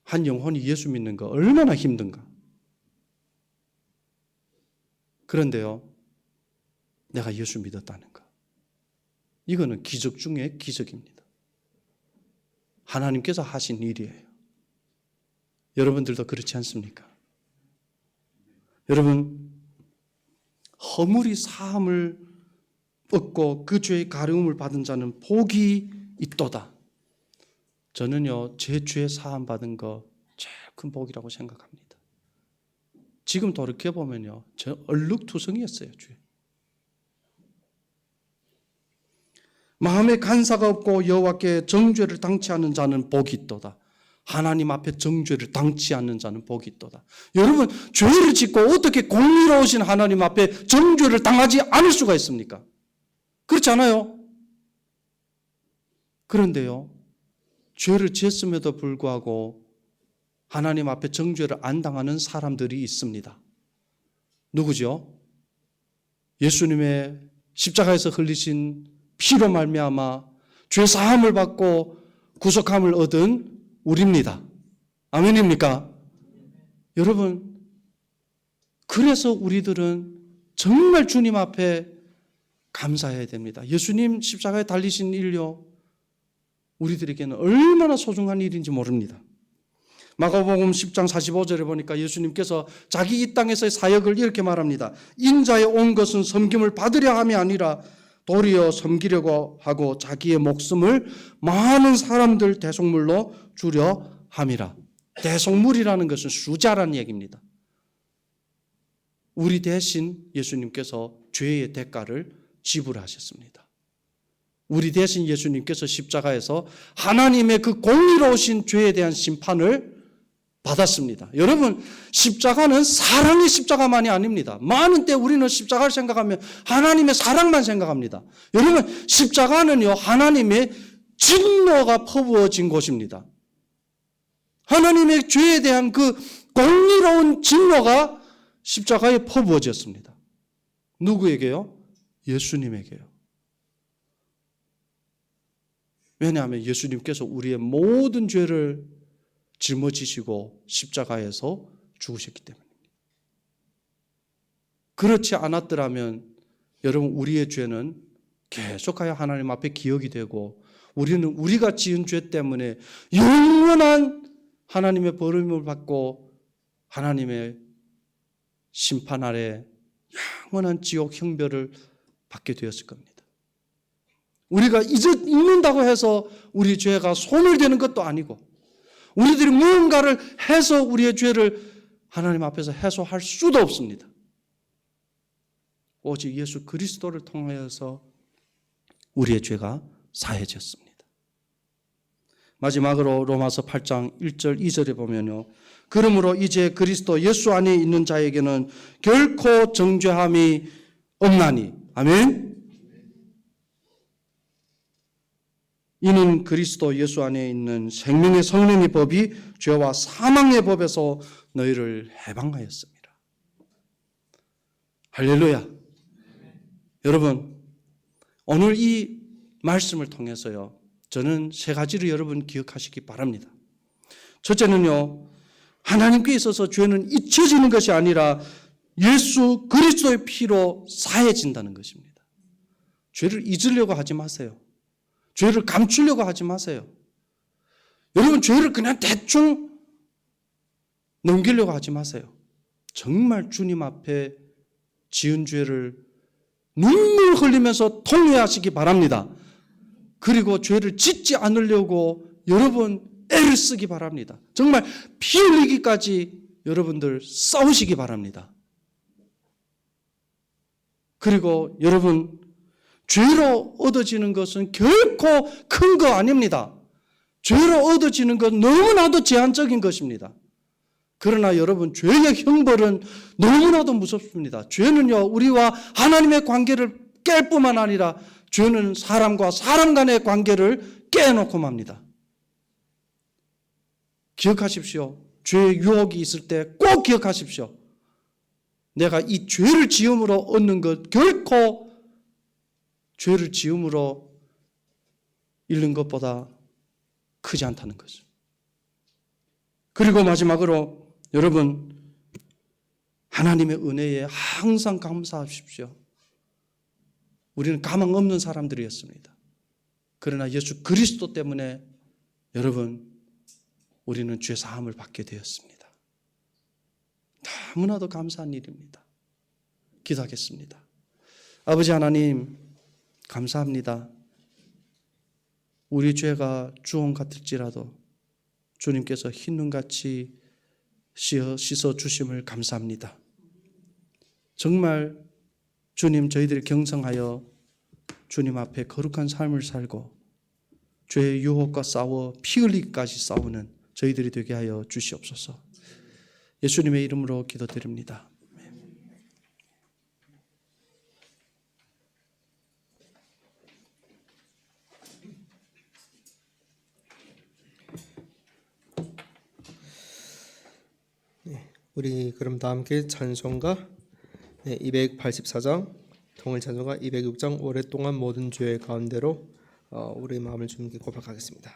한 영혼이 예수 믿는 거 얼마나 힘든가. 그런데요, 내가 예수 믿었다는 거. 이거는 기적 중에 기적입니다. 하나님께서 하신 일이에요. 여러분들도 그렇지 않습니까? 여러분, 허물이 사함을 얻고 그 죄의 가려움을 받은 자는 복이 있도다. 저는요, 제 죄 사함 받은 거 제일 큰 복이라고 생각합니다. 지금 돌이켜보면요, 저 얼룩투성이었어요, 죄. 마음에 간사가 없고 여호와께 정죄를 당치 않는 자는 복이 있도다. 하나님 앞에 정죄를 당치 않는 자는 복이 있도다. 여러분, 죄를 짓고 어떻게 공의로우신 하나님 앞에 정죄를 당하지 않을 수가 있습니까? 그렇지 않아요? 그런데요, 죄를 지었음에도 불구하고 하나님 앞에 정죄를 안 당하는 사람들이 있습니다. 누구죠? 예수님의 십자가에서 흘리신 피로 말미암아 죄 사함을 받고 구속함을 얻은 우리입니다. 아멘입니까? 여러분, 그래서 우리들은 정말 주님 앞에 감사해야 됩니다. 예수님 십자가에 달리신 일요, 우리들에게는 얼마나 소중한 일인지 모릅니다. 마가복음 10장 45절에 보니까 예수님께서 자기 이 땅에서의 사역을 이렇게 말합니다. 인자에 온 것은 섬김을 받으려 함이 아니라 도리어 섬기려고 하고 자기의 목숨을 많은 사람들 대속물로 주려 함이라. 대속물이라는 것은 수자라는 얘기입니다. 우리 대신 예수님께서 죄의 대가를 지불하셨습니다. 우리 대신 예수님께서 십자가에서 하나님의 그 공의로우신 죄에 대한 심판을 받았습니다. 여러분, 십자가는 사랑의 십자가만이 아닙니다. 많은 때 우리는 십자가를 생각하면 하나님의 사랑만 생각합니다. 여러분, 십자가는요, 하나님의 진노가 퍼부어진 곳입니다. 하나님의 죄에 대한 그 공의로운 진노가 십자가에 퍼부어졌습니다. 누구에게요? 예수님에게요. 왜냐하면 예수님께서 우리의 모든 죄를 짊어지시고 십자가에서 죽으셨기 때문입니다. 그렇지 않았더라면 여러분, 우리의 죄는 계속하여 하나님 앞에 기억이 되고 우리는 우리가 지은 죄 때문에 영원한 하나님의 버림을 받고 하나님의 심판 아래 영원한 지옥 형벌을 받게 되었을 겁니다. 우리가 잊는다고 해서 우리 죄가 소멸되는 것도 아니고 우리들이 무언가를 해서 우리의 죄를 하나님 앞에서 해소할 수도 없습니다. 오직 예수 그리스도를 통하여서 우리의 죄가 사해졌습니다. 마지막으로 로마서 8장 1절 2절에 보면요. 그러므로 이제 그리스도 예수 안에 있는 자에게는 결코 정죄함이 없나니. 아멘. 이는 그리스도 예수 안에 있는 생명의 성령의 법이 죄와 사망의 법에서 너희를 해방하였습니다. 할렐루야. 여러분, 오늘 이 말씀을 통해서요, 저는 세 가지를 여러분 기억하시기 바랍니다. 첫째는요, 하나님께 있어서 죄는 잊혀지는 것이 아니라 예수 그리스도의 피로 사해진다는 것입니다. 죄를 잊으려고 하지 마세요. 죄를 감추려고 하지 마세요. 여러분, 죄를 그냥 대충 넘기려고 하지 마세요. 정말 주님 앞에 지은 죄를 눈물 흘리면서 통회하시기 바랍니다. 그리고 죄를 짓지 않으려고 여러분 애를 쓰기 바랍니다. 정말 피 흘리기까지 여러분들 싸우시기 바랍니다. 그리고 여러분, 죄로 얻어지는 것은 결코 큰 거 아닙니다. 죄로 얻어지는 건 너무나도 제한적인 것입니다. 그러나 여러분, 죄의 형벌은 너무나도 무섭습니다. 죄는요, 우리와 하나님의 관계를 깰 뿐만 아니라 죄는 사람과 사람 간의 관계를 깨놓고 맙니다. 기억하십시오. 죄의 유혹이 있을 때 꼭 기억하십시오. 내가 이 죄를 지음으로 얻는 것 결코 죄를 지음으로 잃는 것보다 크지 않다는 거죠. 그리고 마지막으로 여러분, 하나님의 은혜에 항상 감사하십시오. 우리는 가망 없는 사람들이었습니다. 그러나 예수 그리스도 때문에 여러분, 우리는 죄 사함을 받게 되었습니다. 너무나도 감사한 일입니다. 기도하겠습니다. 아버지 하나님, 감사합니다. 우리 죄가 주홍 같을지라도 주님께서 흰눈같이 씻어 주심을 감사합니다. 정말 주님, 저희들이 경성하여 주님 앞에 거룩한 삶을 살고 죄의 유혹과 싸워 피 흘리기까지 싸우는 저희들이 되게 하여 주시옵소서. 예수님의 이름으로 기도드립니다. 우리 그럼 다 함께 찬송가 네, 284장 통일 찬송가 206장 오랫동안 모든 죄 가운데로 우리의 마음을 주님께 고백하겠습니다.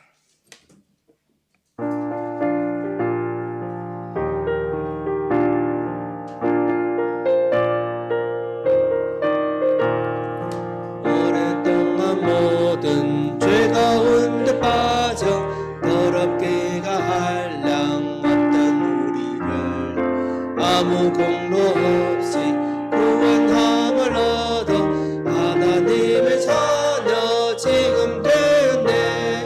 오랫동안 모든 죄 가운데 빠져 더럽게가 한량 없던 우리를 아무 공로 없이 구원함을 얻어 하나님의 자녀 지금 되었네.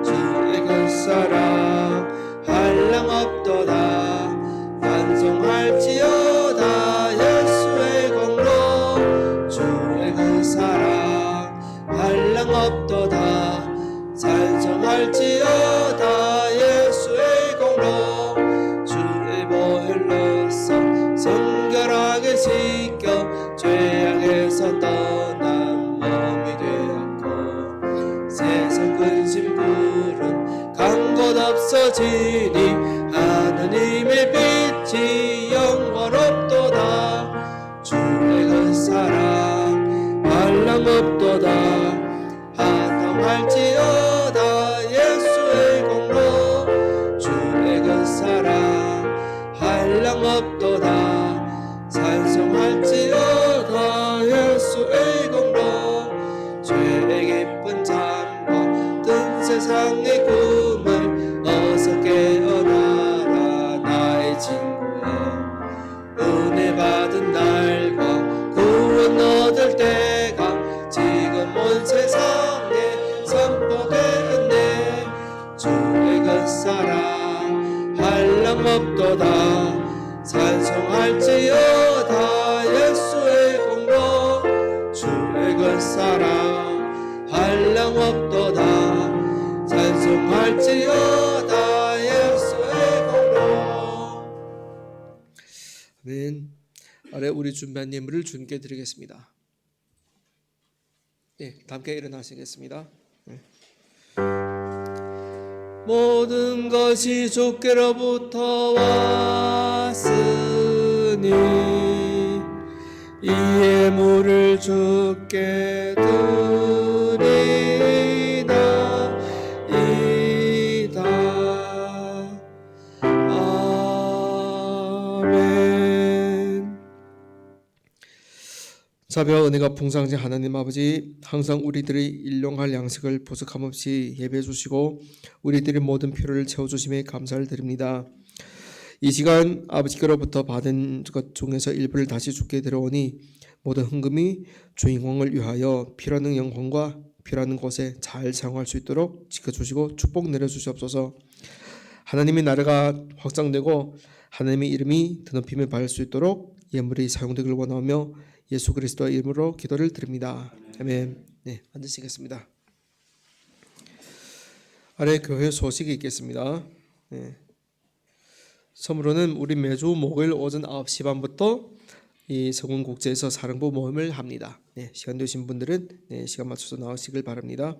주의 그 사랑 한량 없도다. 찬송할지어다 예수의 공로. 주의 그 사랑 한량 없도다. 찬송할지어다 예수의 공로. 주의 보혈로서 성결하게 씻겨 죄악에서 떠난 몸이 되었고 세상 근심 불은 간 곳 없어지니 하나님의 빛이 영원없도다. 주의 그 사랑 한량 없도다. 찬송할지어다 예수의 공로. 주의 그 사랑 한량 없도다. 찬송할지어다 예수의 공로. 죄의 깊은 잠과 뜬 세상의 꿈을 어서 깨어나라 나의 친구야. 은혜 받은 날과 구원 얻을 때가 지금 온 세상에 선포되었네. 주의 그 사랑 한량 없도다. 찬송할지어다 예수의 공로. 주의 그 사랑 한량 없도다. 찬송할지어다 예수의 공로. 아멘. 아래 우리 준비한 예물을 주님께 드리겠습니다. 네, 함께 일어나시겠습니다. 네. 모든 것이 주께로부터 왔으니 이 예물을 주께 드리나이다. 아멘. 자비와 은혜가 풍성하신 하나님 아버지, 항상 우리들의 일용할 양식을 부족함 없이 예배해 주시고 우리들의 모든 필요를 채워주심에 감사를 드립니다. 이 시간 아버지께로부터 받은 것 중에서 일부를 다시 주께 드려오니 모든 헌금이 주인공을 위하여 필요하는 영혼과 필요하는 곳에 잘 사용할 수 있도록 지켜주시고 축복 내려주시옵소서. 하나님의 나라가 확장되고 하나님의 이름이 드높임을 받을 수 있도록 예물이 사용되길 원하며 예수 그리스도의 이름으로 기도를 드립니다. 아멘. 네, 앉으시겠습니다. 아래 교회 소식이 있겠습니다. 네. 처음으로는 우리 매주 목요일 오전 9시 반부터 이 서군국제에서 사랑부 모임을 합니다. 네, 시간 되신 분들은 시간 맞춰서 나오시길 바랍니다.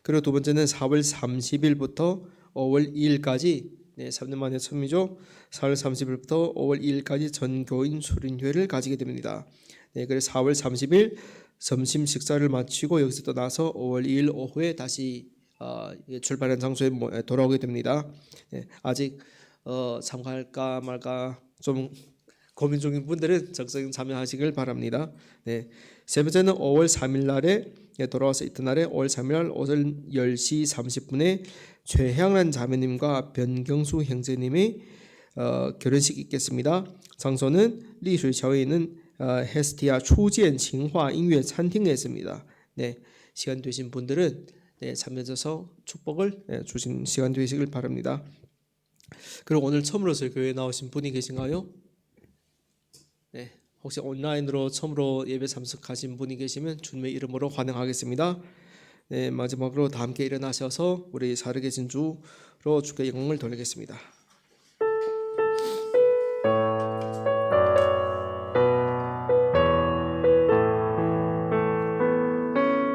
그리고 두 번째는 4월 30일부터 5월 2일까지 3년 만에 처음이죠. 4월 30일부터 5월 2일까지 전교인 수련회를 가지게 됩니다. 네, 그래서 4월 30일 점심 식사를 마치고 여기서 떠나서 5월 2일 오후에 다시 출발한 장소에 돌아오게 됩니다. 네, 아직 참가할까 말까 좀 고민 중인 분들은 적극 참여하시길 바랍니다. 네, 세 번째는 5월 3일 날에 돌아와서 이튿날에 5월 3일 날 오전 10시 30분에 최향란 자매님과 변경수 형제님의 결혼식이 있겠습니다. 장소는 리수샤오에 있는 헤스티아 초지엔 칭화 인회餐厅에 있습니다. 네, 시간 되신 분들은 참여해서 축복을 주신 시간 되시길 바랍니다. 그리고 오늘 처음으로 저희 교회에 나오신 분이 계신가요? 네, 혹시 온라인으로 처음으로 예배 참석하신 분이 계시면 주님의 이름으로 환영하겠습니다. 네, 마지막으로 다 함께 일어나셔서 우리 살아계신 주로 주께 영광을 돌리겠습니다.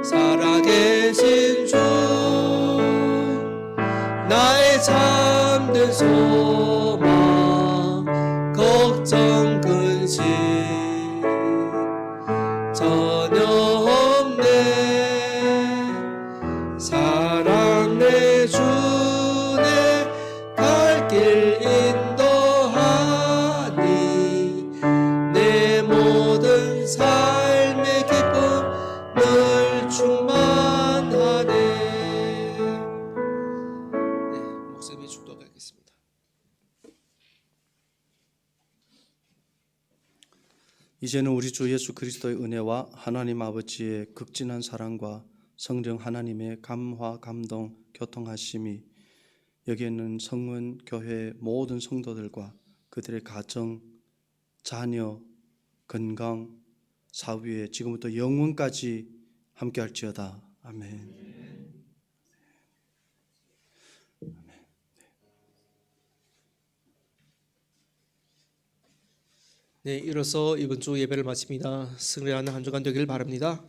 살아계신 주 나의 참된 소망 걱정 근심 이제는 우리 주 예수 그리스도의 은혜와 하나님 아버지의 극진한 사랑과 성령 하나님의 감화 감동 교통하심이 여기 있는 성은 교회 모든 성도들과 그들의 가정, 자녀, 건강, 사위에 지금부터 영원까지 함께할지어다. 아멘. 네, 이로써 이번 주 예배를 마칩니다. 승리하는 한 주간 되길 바랍니다.